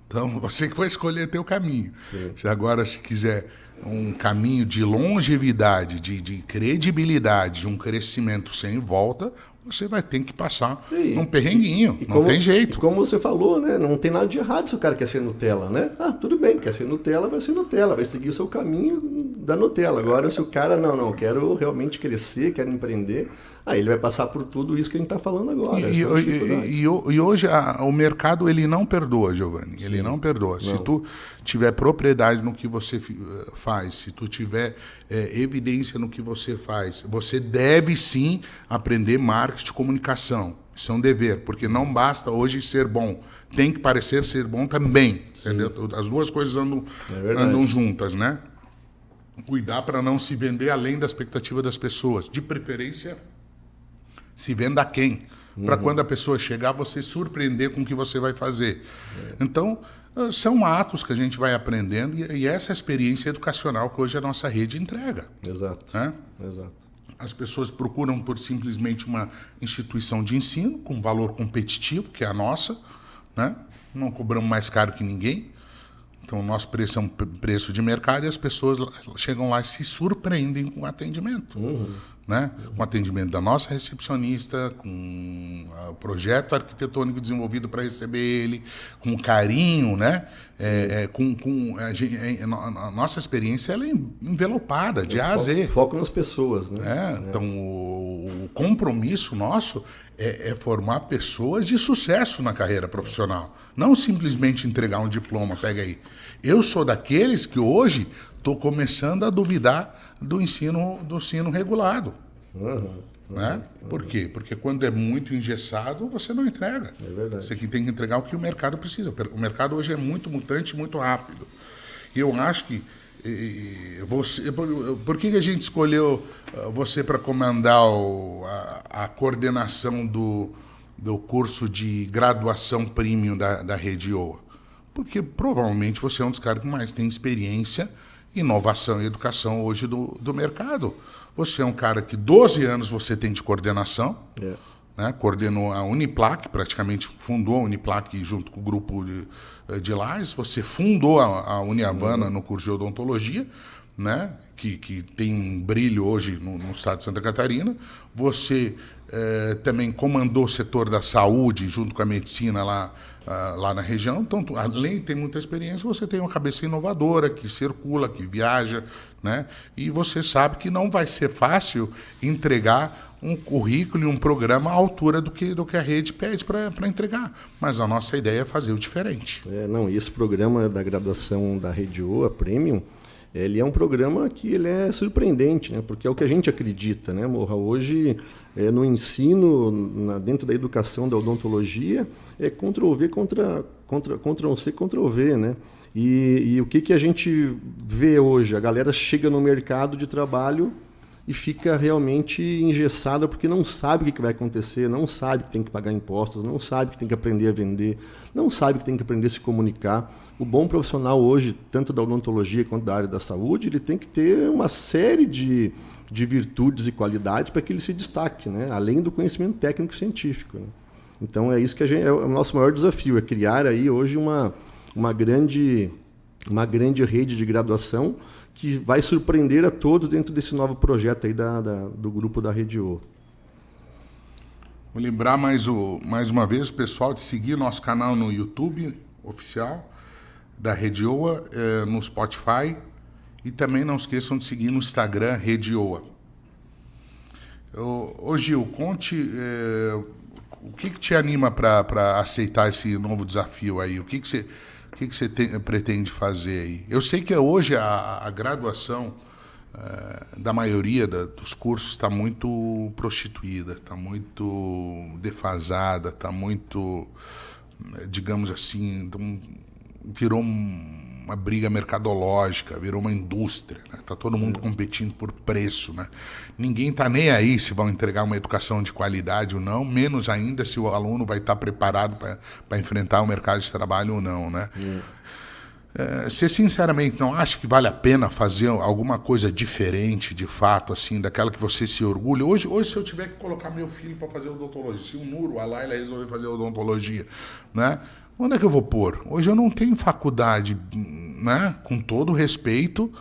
Então, você que vai escolher teu caminho. Sim. Agora, se quiser um caminho de longevidade, de credibilidade, de um crescimento sem volta, você vai ter que passar um perrenguinho, não tem jeito. E como você falou, né? Não tem nada de errado se o cara quer ser Nutella, né? Tudo bem, quer ser Nutella, vai ser Nutella, vai seguir o seu caminho da Nutella. Agora, se o cara, não, quero realmente crescer, quero empreender, aí ele vai passar por tudo isso que a gente está falando agora. E hoje o mercado ele não perdoa, Giovanni. Sim. Ele não perdoa. Não. Se tu tiver propriedade no que você faz, se tu tiver evidência no que você faz, você deve sim aprender marketing e comunicação. Isso é um dever, porque não basta hoje ser bom. Tem que parecer ser bom também. Entendeu? As duas coisas andam juntas, né? Cuidar para não se vender além da expectativa das pessoas. De preferência, se venda a quem? Para quando a pessoa chegar, você surpreender com o que você vai fazer. Então, são atos que a gente vai aprendendo e essa experiência educacional que hoje a nossa rede entrega. Exato. Né? Exato. As pessoas procuram por simplesmente uma instituição de ensino com valor competitivo, que é a nossa. Né? Não cobramos mais caro que ninguém. Então, o nosso preço é um preço de mercado e as pessoas chegam lá e se surpreendem com o atendimento. Né? Com o atendimento da nossa recepcionista, com o projeto arquitetônico desenvolvido para receber ele, com carinho, né? A nossa experiência ela é envelopada de A a Z. Foco nas pessoas. Né? Então, o compromisso nosso é formar pessoas de sucesso na carreira profissional. Não simplesmente entregar um diploma, pega aí. Eu sou daqueles que hoje estou começando a duvidar do ensino regulado. Né? Por quê? Porque quando é muito engessado, você não entrega. É verdade. Você tem que entregar o que o mercado precisa. O mercado hoje é muito mutante, muito rápido. E eu acho que por que a gente escolheu você para comandar a coordenação do curso de graduação premium da Rede OA? Porque provavelmente você é um dos caras que mais tem experiência, inovação e educação hoje do mercado. Você é um cara que 12 anos você tem de coordenação, né? Coordenou a Uniplac, praticamente fundou a Uniplac junto com o grupo de Lages. Você fundou a Unihavana no curso de odontologia, né? Que tem um brilho hoje no estado de Santa Catarina. Você também comandou o setor da saúde junto com a medicina lá na região. Então, além de ter muita experiência, você tem uma cabeça inovadora, que circula, que viaja, né? E você sabe que não vai ser fácil entregar um currículo e um programa à altura do que a rede pede para entregar. Mas a nossa ideia é fazer o diferente. Esse programa da graduação da Rede OA Premium, ele é um programa que ele é surpreendente, né? Porque é o que a gente acredita, né, Morra? Hoje, no ensino, dentro da educação da odontologia, é Ctrl-V, Ctrl-C, Ctrl-V, né? E o que a gente vê hoje? A galera chega no mercado de trabalho e fica realmente engessada porque não sabe o que vai acontecer, não sabe que tem que pagar impostos, não sabe que tem que aprender a vender, não sabe que tem que aprender a se comunicar. O bom profissional hoje, tanto da odontologia quanto da área da saúde, ele tem que ter uma série de virtudes e qualidades para que ele se destaque, né? Além do conhecimento técnico e científico, né? Então é isso que é o nosso maior desafio, é criar aí hoje uma grande rede de graduação que vai surpreender a todos dentro desse novo projeto aí do grupo da Rede O. Vou lembrar mais uma vez o pessoal de seguir nosso canal no YouTube oficial da Rede OA, no Spotify, e também não esqueçam de seguir no Instagram Rede OA. Ô Gil, conte o que te anima para aceitar esse novo desafio aí? O que você pretende fazer aí? Eu sei que hoje a graduação da maioria dos cursos está muito prostituída, está muito defasada, está muito, digamos assim, virou uma briga mercadológica, virou uma indústria, né? Tá todo mundo competindo por preço, né? Ninguém está nem aí se vão entregar uma educação de qualidade ou não, menos ainda se o aluno vai estar preparado para enfrentar o mercado de trabalho ou não, né? Você sinceramente não acha que vale a pena fazer alguma coisa diferente, de fato, assim, daquela que você se orgulha? Hoje se eu tiver que colocar meu filho para fazer odontologia, se o Nuro, a Laila resolver fazer odontologia, né? Onde é que eu vou pôr? Hoje eu não tenho faculdade, né? Com todo respeito,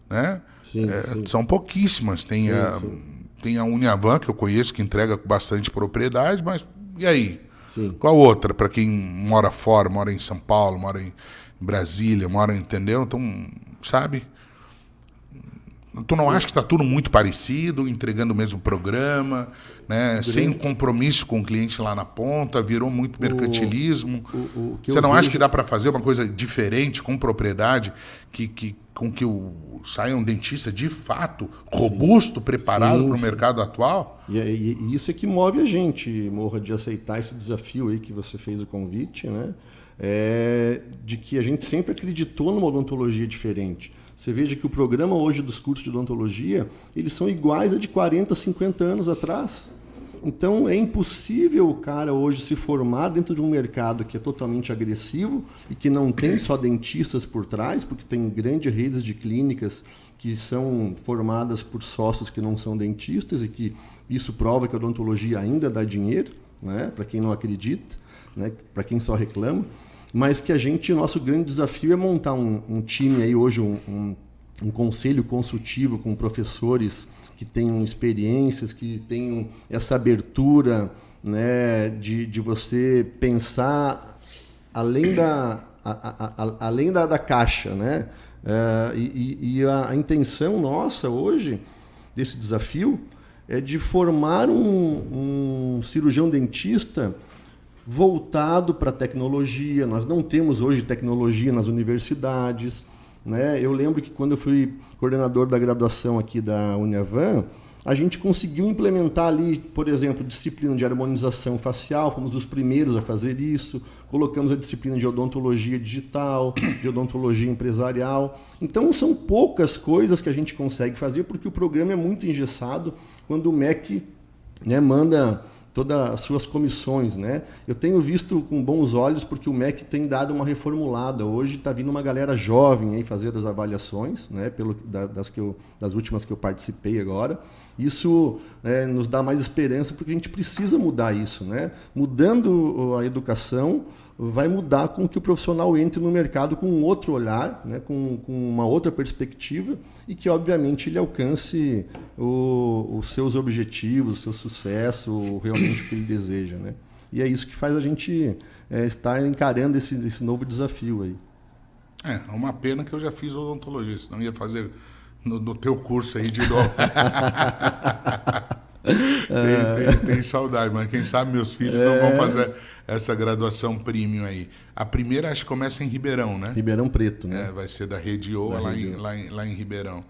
né? Sim. São pouquíssimas. Tem a Uniavan, que eu conheço, que entrega com bastante propriedade, mas e aí? Sim. Qual outra? Para quem mora fora, mora em São Paulo, mora em Brasília, entendeu? Então, sabe? Tu não acha que está tudo muito parecido, entregando o mesmo programa, né? Sem compromisso com o cliente lá na ponta, virou muito mercantilismo. Você não acha que dá para fazer uma coisa diferente, com propriedade, com que saia um dentista de fato robusto, preparado para o mercado atual? E isso é que move a gente, Morra, de aceitar esse desafio aí que você fez o convite, né? De que a gente sempre acreditou numa odontologia diferente. Você veja que o programa hoje dos cursos de odontologia, eles são iguais a de 40, 50 anos atrás. Então, é impossível o cara hoje se formar dentro de um mercado que é totalmente agressivo e que não tem só dentistas por trás, porque tem grandes redes de clínicas que são formadas por sócios que não são dentistas e que isso prova que a odontologia ainda dá dinheiro, né, para quem não acredita, né, para quem só reclama. Mas que o nosso grande desafio é montar um time aí hoje, um conselho consultivo com professores que tenham experiências, que tenham essa abertura, né, de você pensar além da caixa, né? E a intenção nossa hoje, desse desafio, é de formar um cirurgião dentista voltado para a tecnologia. Nós não temos hoje tecnologia nas universidades, né? Eu lembro que quando eu fui coordenador da graduação aqui da Uniavan, a gente conseguiu implementar ali, por exemplo, disciplina de harmonização facial, fomos os primeiros a fazer isso, colocamos a disciplina de odontologia digital, de odontologia empresarial. Então, são poucas coisas que a gente consegue fazer, porque o programa é muito engessado quando o MEC, né, manda todas as suas comissões, né? Eu tenho visto com bons olhos porque o MEC tem dado uma reformulada. Hoje está vindo uma galera jovem aí fazer as avaliações, né? Das últimas que eu participei agora. Isso nos dá mais esperança porque a gente precisa mudar isso, né? Mudando a educação, vai mudar com que o profissional entre no mercado com um outro olhar, né? com uma outra perspectiva e que, obviamente, ele alcance os seus objetivos, o seu sucesso, realmente o que ele deseja, né? E é isso que faz a gente estar encarando esse novo desafio aí. É uma pena que eu já fiz odontologia, senão ia fazer no teu curso aí de novo. Tem saudade, mas quem sabe meus filhos não vão fazer essa graduação premium aí. A primeira acho que começa em Ribeirão, né? Ribeirão Preto, né? Vai ser da Rede Oa lá em Ribeirão.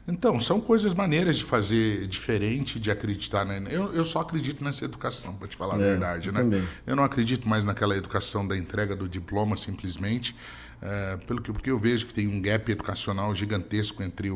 Então, são coisas maneiras de fazer diferente, de acreditar, né? Eu só acredito nessa educação, para te falar a verdade, né? Também. Eu não acredito mais naquela educação da entrega do diploma, simplesmente, porque eu vejo que tem um gap educacional gigantesco entre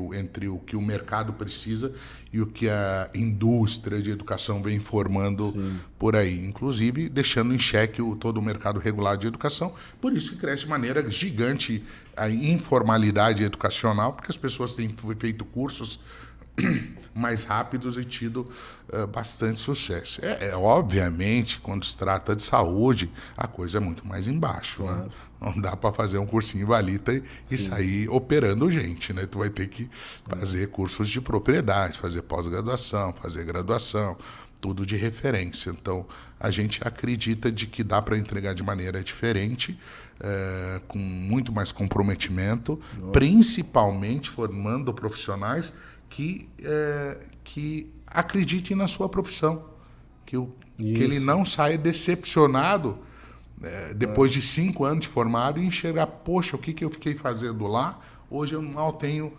o que o mercado precisa e o que a indústria de educação vem formando por aí. Inclusive, deixando em xeque todo o mercado regulado de educação. Por isso que cresce de maneira gigante a informalidade educacional, porque as pessoas têm feito cursos mais rápidos e tido bastante sucesso. Obviamente, quando se trata de saúde, a coisa é muito mais embaixo. Claro. Né? Não dá para fazer um cursinho valita e sair operando gente. Né? Tu vai ter que fazer cursos de propriedade, fazer pós-graduação, fazer graduação, tudo de referência. Então, a gente acredita de que dá para entregar de maneira diferente, com muito mais comprometimento, principalmente formando profissionais que acreditem na sua profissão, que ele não saia decepcionado depois de 5 anos de formado e enxergar, poxa, o que eu fiquei fazendo lá, hoje eu mal tenho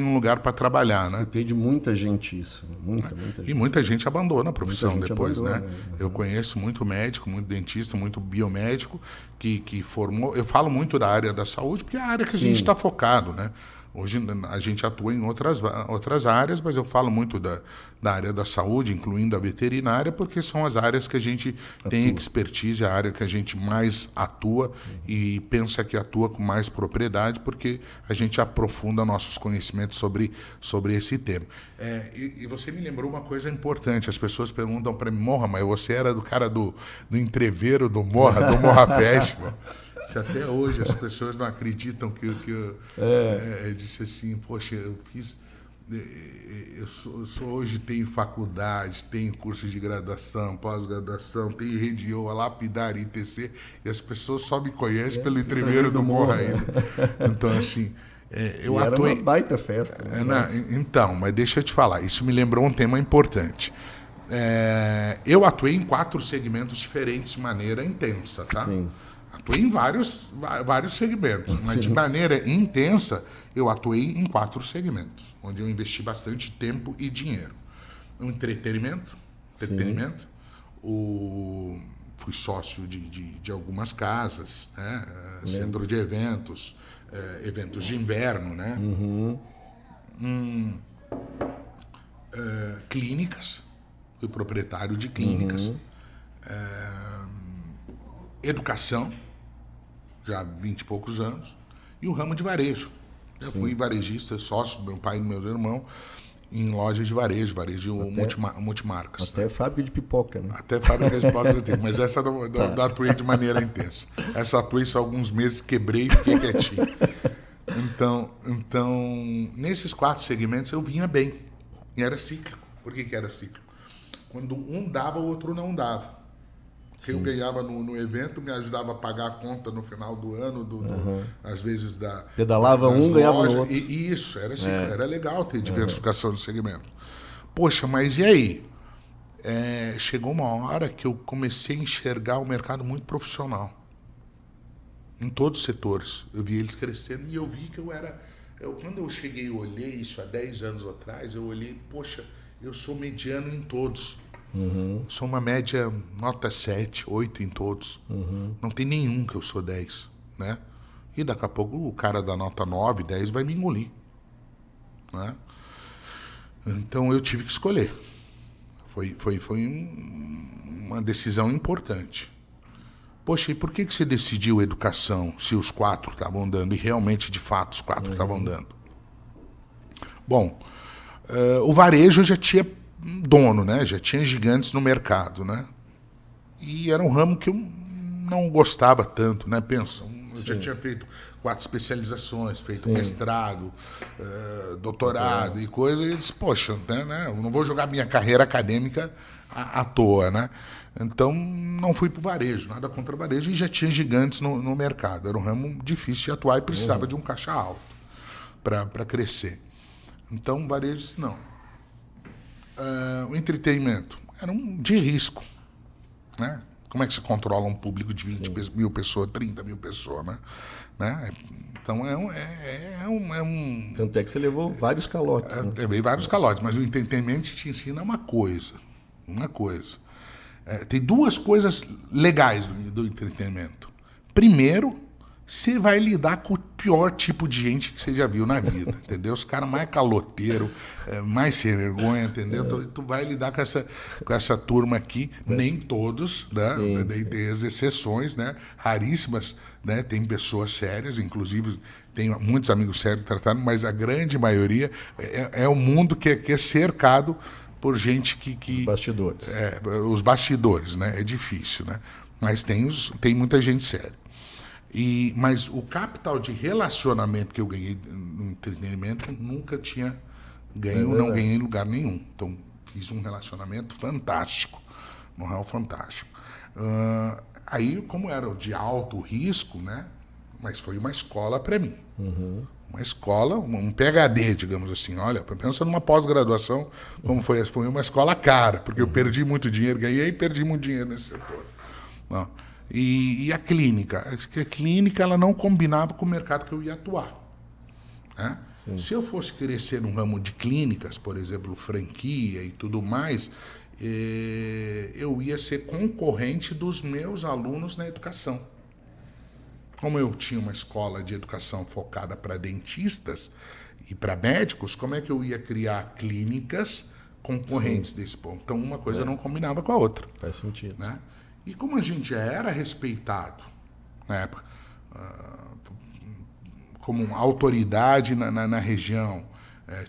um lugar para trabalhar. Escutei de muita gente isso, muita gente. E muita gente abandona a profissão depois, né? Eu conheço muito médico, muito dentista, muito biomédico que formou. Eu falo muito da área da saúde porque é a área que a gente está focado, né? Hoje a gente atua em outras áreas, mas eu falo muito da área da saúde, incluindo a veterinária, porque são as áreas que a gente tem expertise, a área que a gente mais atua e pensa que atua com mais propriedade, porque a gente aprofunda nossos conhecimentos sobre esse tema. E você me lembrou uma coisa importante, as pessoas perguntam para mim, Morra, mas você era do cara do entreveiro do Morra Festival. Se até hoje as pessoas não acreditam que eu disse assim, poxa, hoje tenho faculdade, tenho curso de graduação, pós-graduação, tenho Rede Oa, Lapidar, ITC, e as pessoas só me conhecem pelo entreveiro do Morra ainda. Então, assim, eu atuei... Era uma baita festa. Então, mas deixa eu te falar, isso me lembrou um tema importante. Eu atuei em 4 segmentos diferentes de maneira intensa, tá? Sim. Atuei em vários segmentos, mas de maneira intensa eu atuei em 4 segmentos, onde eu investi bastante tempo e dinheiro. O entretenimento, fui sócio de algumas casas, né? Centro de eventos, eventos de inverno, né? Clínicas, fui proprietário de clínicas. Educação, já há 20 e poucos anos, e o ramo de varejo. Eu fui varejista, sócio do meu pai e do meu irmão, em lojas de varejo multimarcas. Até fábrica de pipoca, né? Até fábrica de pipoca eu tenho, mas essa não atuei de maneira intensa. Essa atuei só alguns meses, quebrei e fiquei quietinho. Então, nesses 4 segmentos eu vinha bem, e era cíclico. Por que era cíclico? Quando um dava, o outro não dava. Quem eu ganhava no evento me ajudava a pagar a conta no final do ano, às vezes pedalava um, ganhava o outro. E isso, era assim, era legal ter diversificação de segmento. Poxa, mas e aí? Chegou uma hora que eu comecei a enxergar o mercado muito profissional. Em todos os setores. Eu vi eles crescendo e eu vi que quando eu cheguei e olhei isso há 10 anos atrás, eu olhei, poxa, eu sou mediano em todos. Sou uma média nota 7, 8 em todos. Não tem nenhum que eu sou 10, né? E daqui a pouco o cara da nota 9, 10 vai me engolir, né? Então eu tive que escolher. Foi uma decisão importante. Poxa, e por que você decidiu educação se os 4 estavam dando? E realmente, de fato, os 4 estavam dando. Bom, o varejo já tinha dono, né? Já tinha gigantes no mercado, né? E era um ramo que eu não gostava tanto, né? Pensa, eu já tinha feito 4 especializações, feito mestrado, doutorado e coisa, e disse, poxa, né? Eu não vou jogar minha carreira acadêmica à toa, né? Então, não fui para o varejo, nada contra o varejo, e já tinha gigantes no mercado. Era um ramo difícil de atuar e precisava de um caixa alto para crescer. Então, o varejo disse, não. O entretenimento era de risco, né? Como é que você controla um público de 20 mil pessoas, 30 mil pessoas, né? Então é um Tanto é que você levou vários calotes. Né? Levei vários calotes, mas o entretenimento te ensina uma coisa. Tem duas coisas legais do entretenimento. Primeiro, você vai lidar com o pior tipo de gente que você já viu na vida, entendeu? Os caras mais caloteiros, mais sem vergonha, entendeu? Então, tu vai lidar com essa turma aqui, nem todos, né? Tem as exceções, né? Raríssimas, né? Tem pessoas sérias, inclusive tenho muitos amigos sérios tratando, mas a grande maioria é um mundo que é cercado por gente que os bastidores. Os bastidores, né? É difícil, né? Mas tem muita gente séria. Mas o capital de relacionamento que eu ganhei no entretenimento nunca tinha ganho, não ganhei em lugar nenhum. Então, fiz um relacionamento fantástico, um real fantástico. Aí, como era de alto risco, né? Mas foi uma escola para mim. Uma escola, um PhD, digamos assim. Olha, pensa numa pós-graduação, como foi uma escola cara, porque eu perdi muito dinheiro, ganhei e perdi muito dinheiro nesse setor. Não. E a clínica? A clínica ela não combinava com o mercado que eu ia atuar. Né? Se eu fosse crescer no ramo de clínicas, por exemplo, franquia e tudo mais, eu ia ser concorrente dos meus alunos na educação. Como eu tinha uma escola de educação focada para dentistas e para médicos, como é que eu ia criar clínicas concorrentes desse ponto? Então, uma coisa não combinava com a outra. Faz sentido. Né? E como a gente já era respeitado na época, como uma autoridade na região,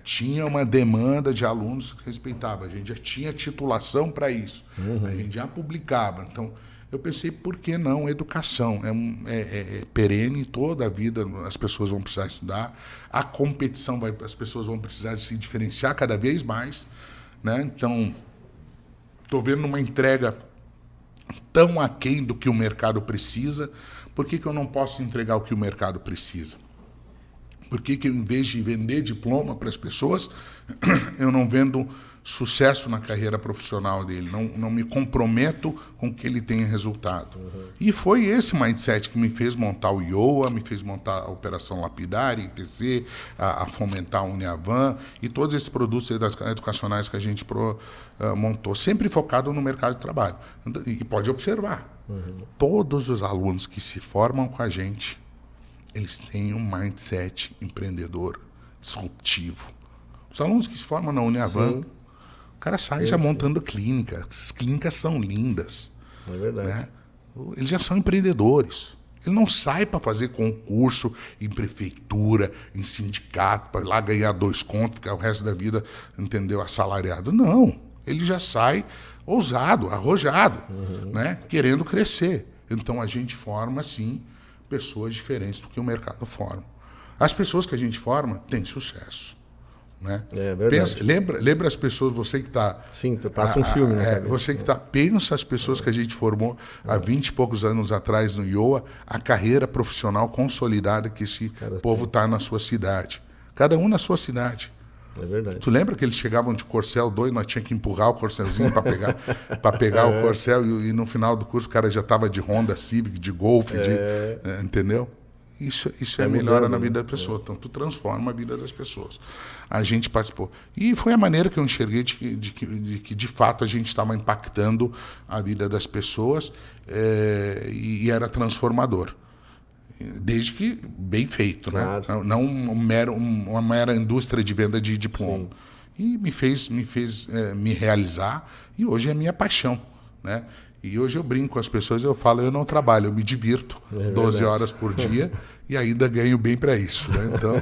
tinha uma demanda de alunos que respeitava, a gente já tinha titulação para isso, a gente já publicava. Então, eu pensei, por que não educação? É perene, toda a vida as pessoas vão precisar estudar, a competição, as pessoas vão precisar se diferenciar cada vez mais. Né? Então, estou vendo uma entrega tão aquém do que o mercado precisa, por que eu não posso entregar o que o mercado precisa? Por que eu, em vez de vender diploma para as pessoas, eu não vendo sucesso na carreira profissional dele, não me comprometo com que ele tenha resultado? E foi esse mindset que me fez montar o IOA, me fez montar a Operação Lapidar, ITC, a fomentar a Uniavan e todos esses produtos educacionais que a gente montou, sempre focado no mercado de trabalho. E pode observar, todos os alunos que se formam com a gente, eles têm um mindset empreendedor, disruptivo. Os alunos que se formam na Uniavan, o cara sai já montando clínica. As clínicas são lindas. É verdade. Né? Eles já são empreendedores. Ele não sai para fazer concurso em prefeitura, em sindicato, para lá ganhar 2 contos, ficar o resto da vida, entendeu, assalariado. Não. Ele já sai ousado, arrojado, né? Querendo crescer. Então a gente forma, sim, pessoas diferentes do que o mercado forma. As pessoas que a gente forma têm sucesso. Né? É verdade. Lembra as pessoas, você que está... Sim, passa um filme, né? Você que está... Pensa as pessoas que a gente formou há 20 e poucos anos atrás no IOA, a carreira profissional consolidada que esse povo está na sua cidade. Cada um na sua cidade. É verdade. Tu lembra que eles chegavam de Corcel 2, nós tínhamos que empurrar o Corcelzinho para pegar o Corcel e no final do curso o cara já estava de Honda Civic, de Golf, entendeu? Isso melhora na vida das pessoas. Então, tu transforma a vida das pessoas. A gente participou. E foi a maneira que eu enxerguei de que de fato, a gente estava impactando a vida das pessoas e era transformador. Desde que bem feito, claro. Né? Não uma mera indústria de venda de diploma. Sim. E me fez me realizar, e hoje é a minha paixão. Né? E hoje eu brinco com as pessoas, eu falo, eu não trabalho, eu me divirto 12 horas por dia e ainda ganho bem para isso. Né? Então,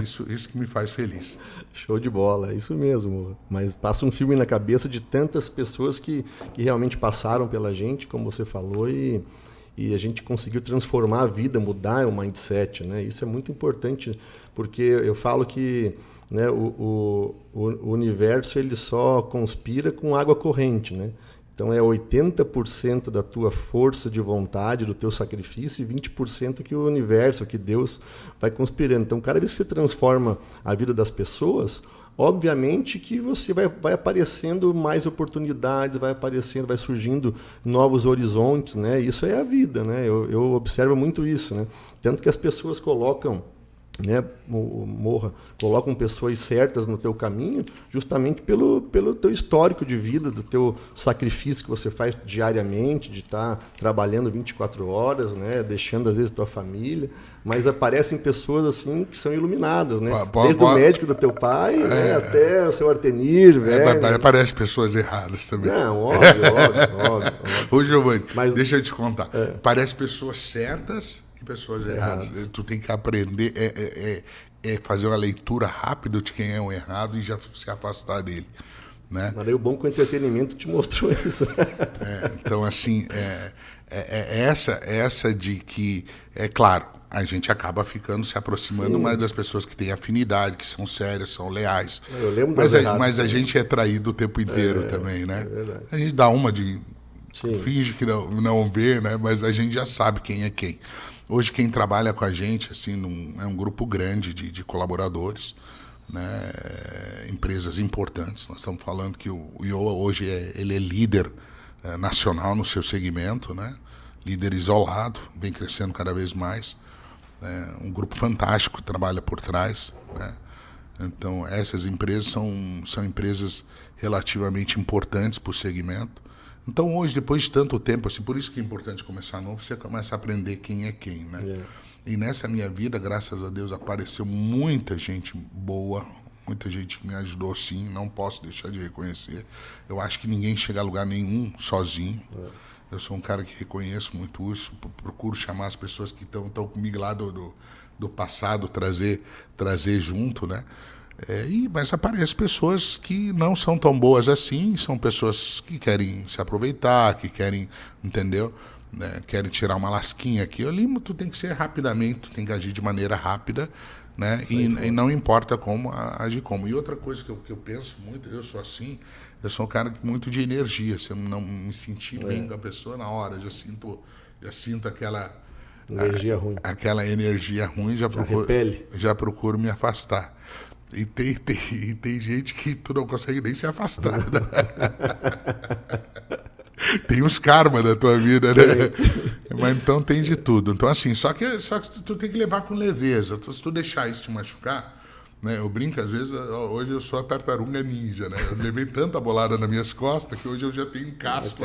isso que me faz feliz. Show de bola, é isso mesmo. Mas passa um filme na cabeça de tantas pessoas que realmente passaram pela gente, como você falou, e a gente conseguiu transformar a vida, mudar o mindset. Né? Isso é muito importante, porque eu falo que, né, o universo ele só conspira com água corrente, né? Então é 80% da tua força de vontade, do teu sacrifício, e 20% que o universo, que Deus vai conspirando. Então, cada vez que você transforma a vida das pessoas, obviamente que você vai aparecendo mais oportunidades, vai surgindo novos horizontes, né? Isso é a vida, né? Eu observo muito isso, né? Tanto que as pessoas colocam, né, colocam pessoas certas no teu caminho justamente pelo teu histórico de vida, do teu sacrifício que você faz diariamente, de estar trabalhando 24 horas, né, deixando às vezes tua família, mas aparecem pessoas assim que são iluminadas, né? Desde o médico do teu pai, né, até o seu Artenir, velho. Aparecem pessoas erradas também. Não, óbvio. Ô, Giovanni, deixa eu te contar. Aparecem pessoas certas pessoas erradas. Tu tem que aprender fazer uma leitura rápida de quem é o errado e já se afastar dele, né? Mas aí o bom que o entretenimento te mostrou isso. Então, assim, essa de que, é claro, a gente acaba se aproximando mais das pessoas que têm afinidade, que são sérias, são leais. Eu lembro mas a gente é traído o tempo inteiro também, né? A gente dá uma de... finge que não vê, né? Mas a gente já sabe quem é quem. Hoje quem trabalha com a gente assim, é um grupo grande de colaboradores, né? Empresas importantes. Nós estamos falando que o Iowa hoje ele é líder nacional no seu segmento, né? Líder isolado, vem crescendo cada vez mais. Um grupo fantástico que trabalha por trás, né? Então essas empresas são empresas relativamente importantes para o segmento. Então hoje, depois de tanto tempo, assim, por isso que é importante começar novo, você começa a aprender quem é quem, né? E nessa minha vida, graças a Deus, apareceu muita gente boa, muita gente que me ajudou, sim, não posso deixar de reconhecer. Eu acho que ninguém chega a lugar nenhum sozinho. Eu sou um cara que reconheço muito isso, procuro chamar as pessoas que estão comigo lá do passado, trazer junto, né? Mas aparecem pessoas que não são tão boas assim, são pessoas que querem se aproveitar, que querem, entendeu? Querem tirar uma lasquinha aqui. Ali tu tem que ser rapidamente, tu tem que agir de maneira rápida, né? E não importa como, agir como. E outra coisa que eu penso muito, eu sou assim, eu sou um cara muito de energia. Se eu não me sentir bem com a pessoa, na hora já sinto aquela... energia ruim. Aquela energia ruim, já procuro me afastar. E tem gente que tu não consegue nem se afastar, né? Tem uns karma na tua vida, né? Mas então tem de tudo. Então, assim, só que tu tem que levar com leveza. Se tu deixar isso te machucar, né? Eu brinco, às vezes, hoje eu sou a tartaruga ninja, né? Eu levei tanta bolada nas minhas costas que hoje eu já tenho um casco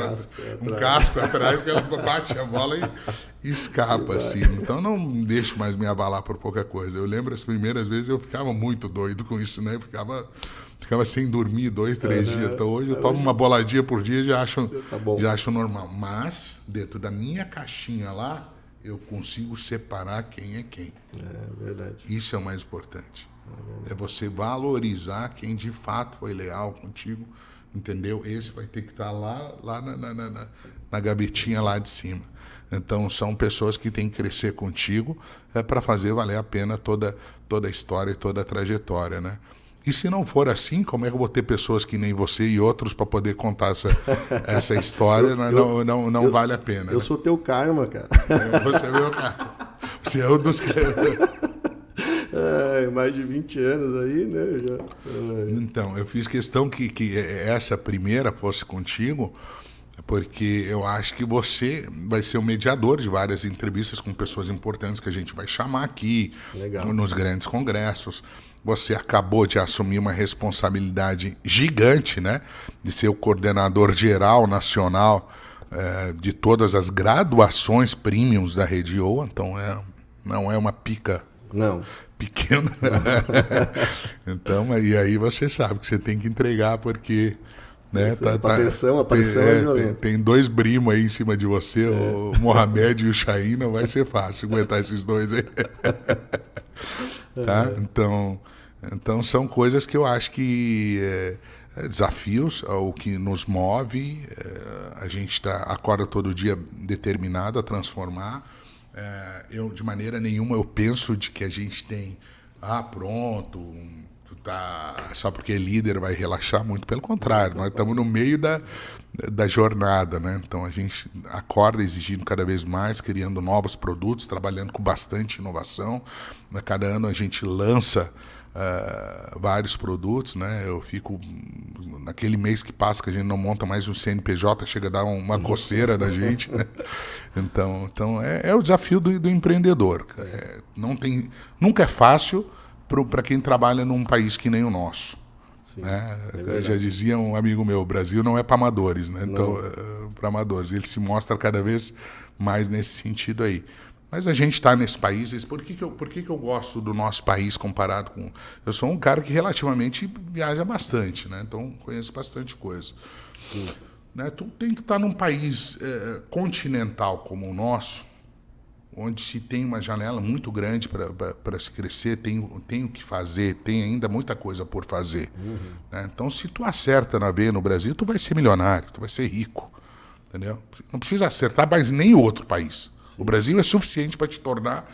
atrás que ela bate a bola e escapa, assim. Então não deixo mais me abalar por pouca coisa. Eu lembro as primeiras vezes eu ficava muito doido com isso, né? Eu ficava sem dormir 2, 3 dias. Então hoje eu tomo uma boladinha por dia e já acho normal. Mas, dentro da minha caixinha lá, eu consigo separar quem é quem. É verdade. Isso é o mais importante. É você valorizar quem de fato foi leal contigo, entendeu? Esse vai ter que estar lá na gavetinha lá de cima. Então, são pessoas que têm que crescer contigo para fazer valer a pena toda a história e toda a trajetória, né? E se não for assim, como é que eu vou ter pessoas que nem você e outros para poder contar essa história? Não vale a pena. Eu, né? Sou teu karma, cara. Você é meu karma. Você é um dos... mais de 20 anos aí, né? Então, eu fiz questão que essa primeira fosse contigo, porque eu acho que você vai ser o mediador de várias entrevistas com pessoas importantes que a gente vai chamar aqui, nos grandes congressos. Você acabou de assumir uma responsabilidade gigante, né? De ser o coordenador geral nacional de todas as graduações premiums da Rede Iowa. Então, não é uma pica pequena. Então, e aí você sabe que você tem que entregar, porque... né, a pressão é violenta. Tem 2 brimos aí em cima de você, o Mohamed e o Chain, não vai ser fácil aguentar esses 2 aí. Tá? Então são coisas que eu acho que desafios, o que nos move, a gente acorda todo dia determinado a transformar. Eu, de maneira nenhuma, eu penso de que a gente tem, pronto, só porque é líder vai relaxar, muito pelo contrário, nós estamos no meio da jornada, né? Então a gente acorda exigindo cada vez mais, criando novos produtos, trabalhando com bastante inovação. Cada ano a gente lança vários produtos, né? Eu fico naquele mês que passa que a gente não monta mais um CNPJ, chega a dar uma coceira na gente, né? Então é o desafio do empreendedor. Nunca é fácil para quem trabalha num país que nem o nosso. Sim, né? Já dizia um amigo meu, o Brasil não é para amadores, né? Então, para amadores. Ele se mostra cada vez mais nesse sentido aí. Mas a gente está nesse país. Por que eu gosto do nosso país comparado com... Eu sou um cara que relativamente viaja bastante, né? Então conheço bastante coisa. Né? Tu tem que estar num país continental como o nosso, onde se tem uma janela muito grande para se crescer, tem o que fazer, tem ainda muita coisa por fazer. Né? Então, se tu acerta na veia no Brasil, tu vai ser milionário, tu vai ser rico. Entendeu? Não precisa acertar mais nem outro país. Sim. O Brasil é suficiente para te tornar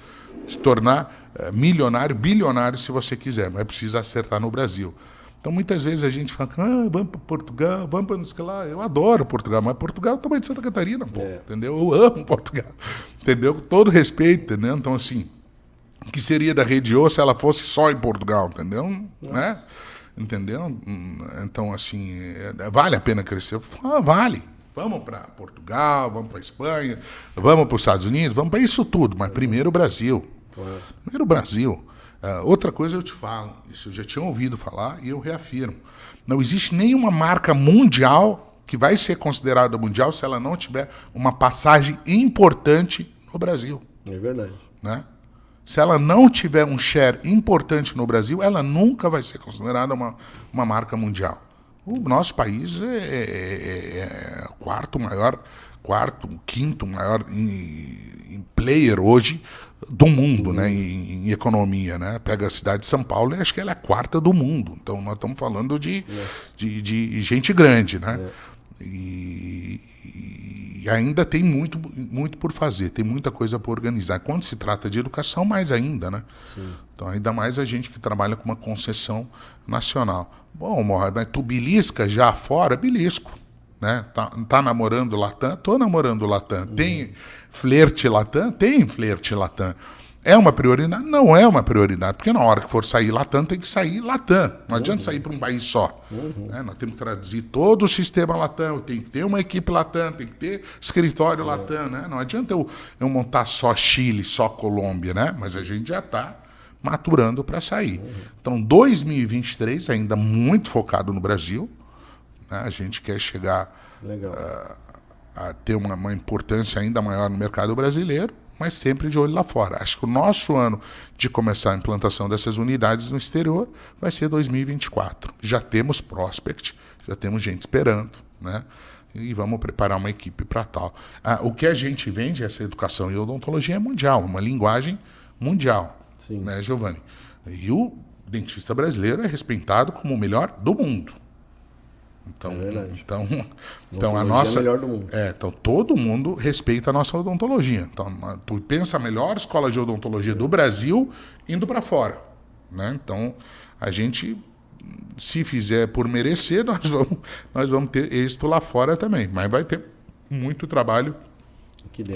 milionário, bilionário, se você quiser, mas precisa acertar no Brasil. Então, muitas vezes a gente fala, vamos para Portugal, vamos para não sei o que lá. Eu adoro Portugal, mas Portugal é o tamanho de Santa Catarina, pô, entendeu? Eu amo Portugal, entendeu? Com todo respeito, entendeu? Então, assim, o que seria da Rede O se ela fosse só em Portugal, entendeu? Né? Entendeu? Então, assim, vale a pena crescer? Vale. Vamos para Portugal, vamos para Espanha, vamos para os Estados Unidos, vamos para isso tudo, mas primeiro o Brasil. Claro. Primeiro o Brasil. Outra coisa eu te falo, isso eu já tinha ouvido falar e eu reafirmo. Não existe nenhuma marca mundial que vai ser considerada mundial se ela não tiver uma passagem importante no Brasil. É verdade. Né? Se ela não tiver um share importante no Brasil, ela nunca vai ser considerada uma marca mundial. O nosso país é o quinto maior em player hoje do mundo, né, em economia, né? Pega a cidade de São Paulo e acho que ela é a quarta do mundo. Então nós estamos falando de gente grande, né? E ainda tem muito por fazer, tem muita coisa por organizar. Quando se trata de educação, mais ainda, né? Sim. Então ainda mais a gente que trabalha com uma concessão nacional. Bom, Morra, mas tu belisca já fora? Belisco. Né? Tá namorando Latam? Tô namorando Latam. Tem flerte Latam? Tem flerte Latam. É uma prioridade? Não é uma prioridade, porque na hora que for sair Latam, tem que sair Latam. Não adianta sair para um país só. Né? Nós temos que traduzir todo o sistema Latam, tem que ter uma equipe Latam, tem que ter escritório Latam. Né? Não adianta eu montar só Chile, só Colômbia, né? Mas a gente já está maturando para sair. Então, 2023 ainda muito focado no Brasil. Né? A gente quer chegar a ter uma importância ainda maior no mercado brasileiro, mas sempre de olho lá fora. Acho que o nosso ano de começar a implantação dessas unidades no exterior vai ser 2024. Já temos prospect, já temos gente esperando, né? E vamos preparar uma equipe para tal. O que a gente vende, essa educação e odontologia, é mundial, uma linguagem mundial. Sim. Né, Giovanni? E o dentista brasileiro é respeitado como o melhor do mundo. Então a nossa é melhor do mundo. Então todo mundo respeita a nossa odontologia. Então tu pensa a melhor escola de odontologia do Brasil indo para fora, né? Então a gente, se fizer por merecer, nós vamos ter êxito lá fora também, mas vai ter muito trabalho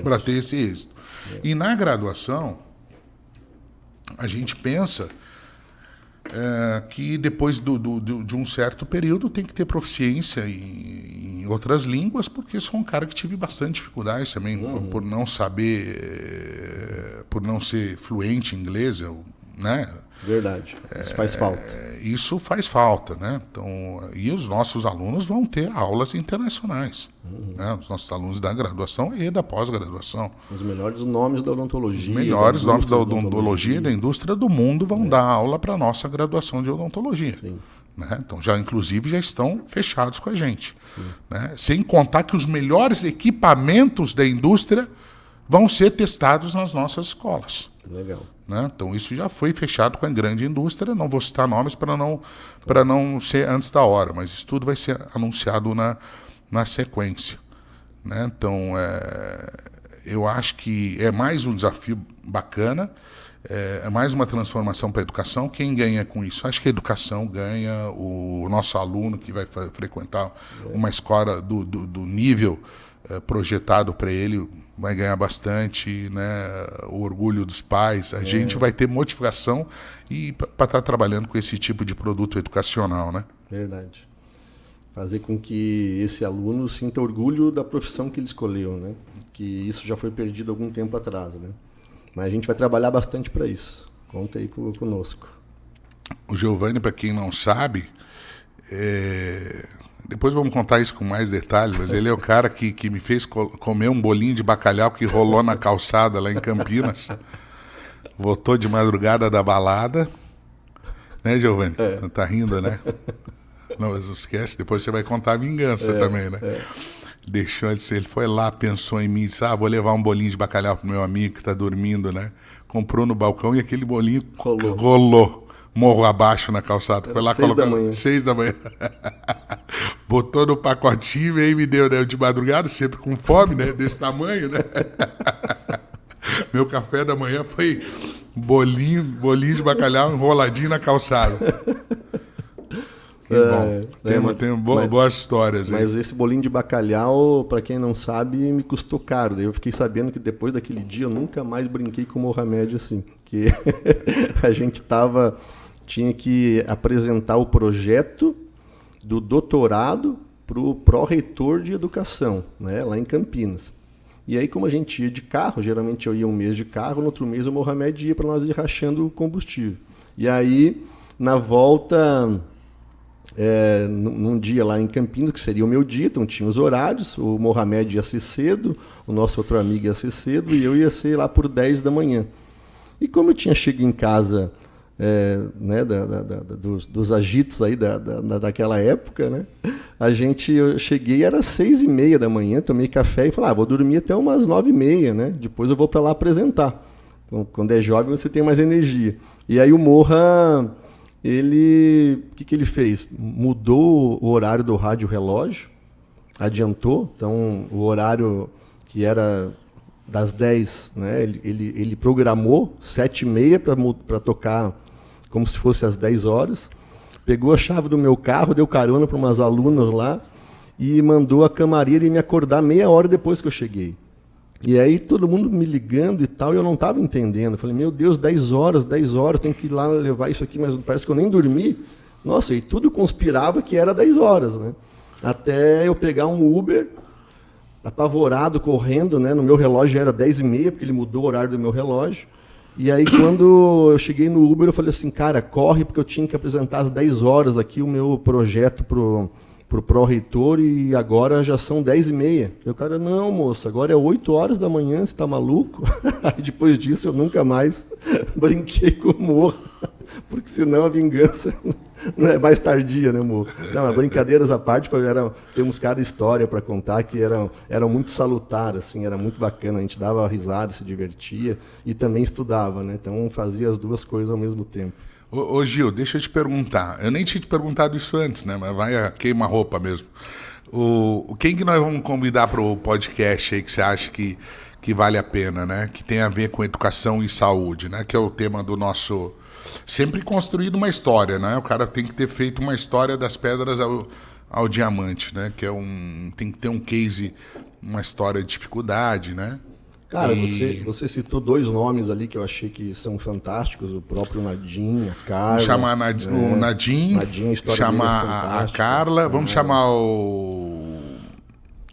para ter esse êxito. E na graduação a gente pensa que depois de um certo período tem que ter proficiência em outras línguas, porque sou um cara que tive bastante dificuldade também por não saber, por não ser fluente em inglês, né? Verdade, isso faz falta. Isso faz falta, né? Então, e os nossos alunos vão ter aulas internacionais. Né? Os nossos alunos da graduação e da pós-graduação. Os melhores nomes da odontologia. Os melhores nomes da odontologia e da indústria do mundo vão dar aula para a nossa graduação de odontologia. Sim. Né? Então, inclusive, já estão fechados com a gente. Né? Sem contar que os melhores equipamentos da indústria vão ser testados nas nossas escolas. Legal. Né? Então, isso já foi fechado com a grande indústria. Não vou citar nomes para não ser antes da hora, mas isso tudo vai ser anunciado na sequência. Né? Então, eu acho que é mais um desafio bacana, é mais uma transformação para a educação. Quem ganha com isso? Acho que a educação ganha, o nosso aluno que vai frequentar uma escola do nível projetado para ele vai ganhar bastante, né? O orgulho dos pais. A gente vai ter motivação para estar trabalhando com esse tipo de produto educacional, né? Verdade. Fazer com que esse aluno sinta orgulho da profissão que ele escolheu, né? Que isso já foi perdido algum tempo atrás, né? Mas a gente vai trabalhar bastante para isso. Conta aí conosco. O Giovanni, para quem não sabe, depois vamos contar isso com mais detalhes, mas ele é o cara que me fez comer um bolinho de bacalhau que rolou na calçada lá em Campinas. Voltou de madrugada da balada. Né, Giovanni? Tá rindo, né? Não, mas não esquece, depois você vai contar a vingança também, né? Deixou ele foi lá, pensou em mim, disse, vou levar um bolinho de bacalhau pro meu amigo que tá dormindo, né? Comprou no balcão e aquele bolinho rolou morro abaixo na calçada. Foi lá, colocou 6 da manhã. Botou no pacotinho e aí me deu, né? De madrugada, sempre com fome, né? Desse tamanho, né? Meu café da manhã foi bolinho de bacalhau enroladinho na calçada. Que bom. Tem boas histórias aí. Mas esse bolinho de bacalhau, para quem não sabe, me custou caro. Daí eu fiquei sabendo que depois daquele dia eu nunca mais brinquei com o Mohamed assim. Que a gente tinha que apresentar o projeto do doutorado para o pró-reitor de educação, né, lá em Campinas. E aí, como a gente ia de carro, geralmente eu ia um mês de carro, no outro mês o Mohamed ia para nós ir rachando o combustível. E aí, na volta, num dia lá em Campinas, que seria o meu dia, então tinha os horários, o Mohamed ia ser cedo, o nosso outro amigo ia ser cedo e eu ia ser lá por 10 da manhã. E como eu tinha chegado em casa né, dos agitos aí daquela época, né, eu cheguei, era 6h30 da manhã, tomei café e falei, vou dormir até umas 9h30, né, depois eu vou para lá apresentar. Então, quando é jovem você tem mais energia. E aí o Moha, o que ele fez? Mudou o horário do rádio relógio, adiantou, então o horário que era das 10, né, ele programou 7h30 para tocar como se fosse às 10 horas, pegou a chave do meu carro, deu carona para umas alunas lá e mandou a camareira me acordar meia hora depois que eu cheguei. E aí todo mundo me ligando e tal, e eu não estava entendendo. Eu falei, meu Deus, 10 horas, tenho que ir lá levar isso aqui, mas parece que eu nem dormi. Nossa, e tudo conspirava que era 10 horas, né? Até eu pegar um Uber, apavorado, correndo, né? No meu relógio era 10h30, porque ele mudou o horário do meu relógio. E aí, quando eu cheguei no Uber, eu falei assim, cara, corre, porque eu tinha que apresentar às 10 horas aqui o meu projeto pro pró-reitor e agora já são 10h30. E o cara, não, moço, agora é 8 horas da manhã, você tá maluco? Aí depois disso eu nunca mais brinquei com o Morro, porque senão a vingança não é mais tardia, né, Morro? Não, brincadeiras à parte, temos cada história para contar que eram muito salutar, assim, era muito bacana, a gente dava risada, se divertia e também estudava, né? Então fazia as duas coisas ao mesmo tempo. Ô Gil, deixa eu te perguntar. Eu nem tinha te perguntado isso antes, né? Mas vai a queima-roupa mesmo. Quem que nós vamos convidar para o podcast aí que você acha que vale a pena, né? Que tem a ver com educação e saúde, né? Que é o tema do nosso... Sempre construído uma história, né? O cara tem que ter feito uma história das pedras ao diamante, né? Que tem que ter um case, uma história de dificuldade, né? Cara, você citou 2 nomes ali que eu achei que são fantásticos, o próprio Nadim, a Carla. Vamos chamar o Nadim, chamar a Carla, vamos chamar o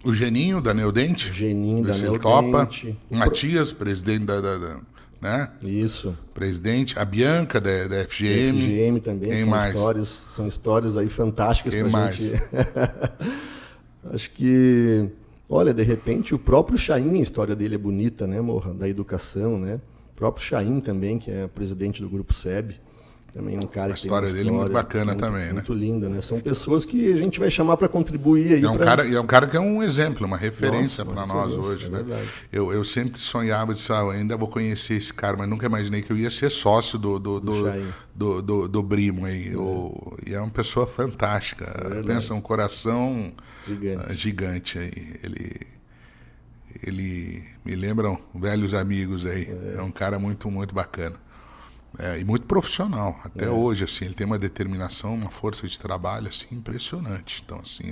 Geninho, da Neodente. Geninho, da Neodente. Topa. Matias, presidente né? Isso. Presidente. A Bianca, da FGM. FGM também. Quem mais? São histórias aí fantásticas pra mais? Gente. Acho que... Olha, de repente, o próprio Chaim, a história dele é bonita, né, Morra? Da educação, né? O próprio Chaim também, que é presidente do Grupo SEB. Também um cara que tem uma história dele é muito bacana também, né? Muito linda, né? São pessoas que a gente vai chamar para contribuir aí. É um cara que é um exemplo, uma referência para nós hoje, né? Eu sempre sonhava, disse, ainda vou conhecer esse cara, mas nunca imaginei que eu ia ser sócio do Brimo aí. E é uma pessoa fantástica. Pensa, um coração gigante aí. Ele me lembram velhos amigos aí. É um cara muito, muito bacana. E muito profissional, até hoje, assim, ele tem uma determinação, uma força de trabalho, assim, impressionante. Então, assim,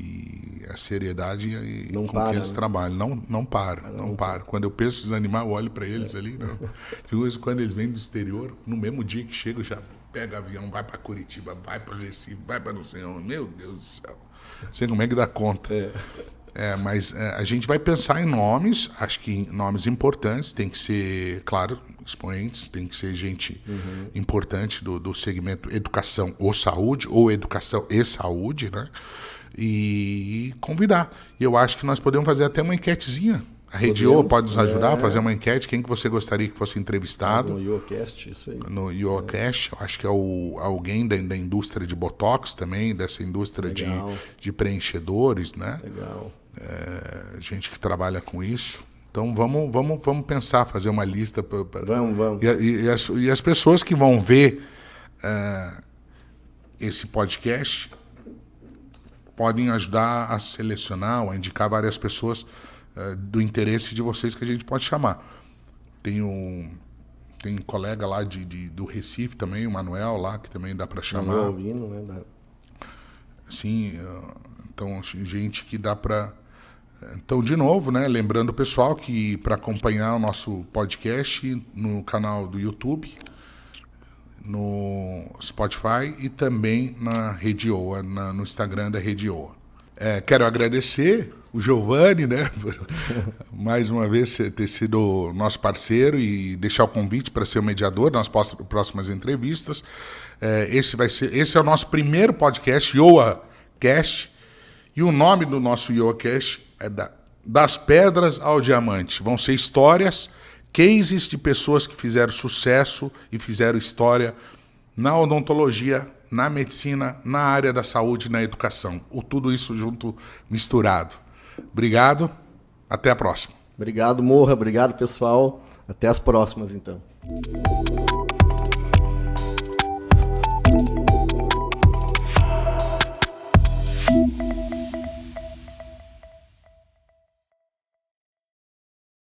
E a seriedade não com para, que eles né? trabalham. Não para. Quando eu penso em desanimar, eu olho para eles ali. Não. De vez em quando eles vêm do exterior, no mesmo dia que chegam, já pega avião, vai para Curitiba, vai para Recife, vai para não sei onde. Meu Deus do céu. Não sei como é que dá conta. Mas a gente vai pensar em nomes, acho que nomes importantes, tem que ser, claro, expoentes, tem que ser gente importante do segmento educação ou saúde, ou educação e saúde, né? E convidar. E eu acho que nós podemos fazer até uma enquetezinha. A Redio pode nos ajudar a fazer uma enquete, quem que você gostaria que fosse entrevistado. No IoCast, isso aí. No IoCast, acho que é alguém da indústria de Botox também, dessa indústria de preenchedores, né? Legal. Gente que trabalha com isso. Então vamos pensar, fazer uma lista. Vamos. E as pessoas que vão ver esse podcast podem ajudar a selecionar ou a indicar várias pessoas do interesse de vocês que a gente pode chamar. Tem um colega lá do Recife também, o Manuel lá, que também dá para chamar. Manuel Vino, né? Sim, então gente que dá para... Então, de novo, né, lembrando o pessoal que para acompanhar o nosso podcast no canal do YouTube, no Spotify e também na Rede Oa, no Instagram da Rede Oa. Quero agradecer o Giovanni, né, por mais uma vez ter sido nosso parceiro e deixar o convite para ser o mediador nas próximas entrevistas. Esse é o nosso primeiro podcast, IoaCast, e o nome do nosso IoaCast é Das Pedras ao Diamante. Vão ser histórias, cases de pessoas que fizeram sucesso e fizeram história na odontologia, na medicina, na área da saúde e na educação. Tudo isso junto, misturado. Obrigado, até a próxima. Obrigado, Morra. Obrigado, pessoal. Até as próximas, então.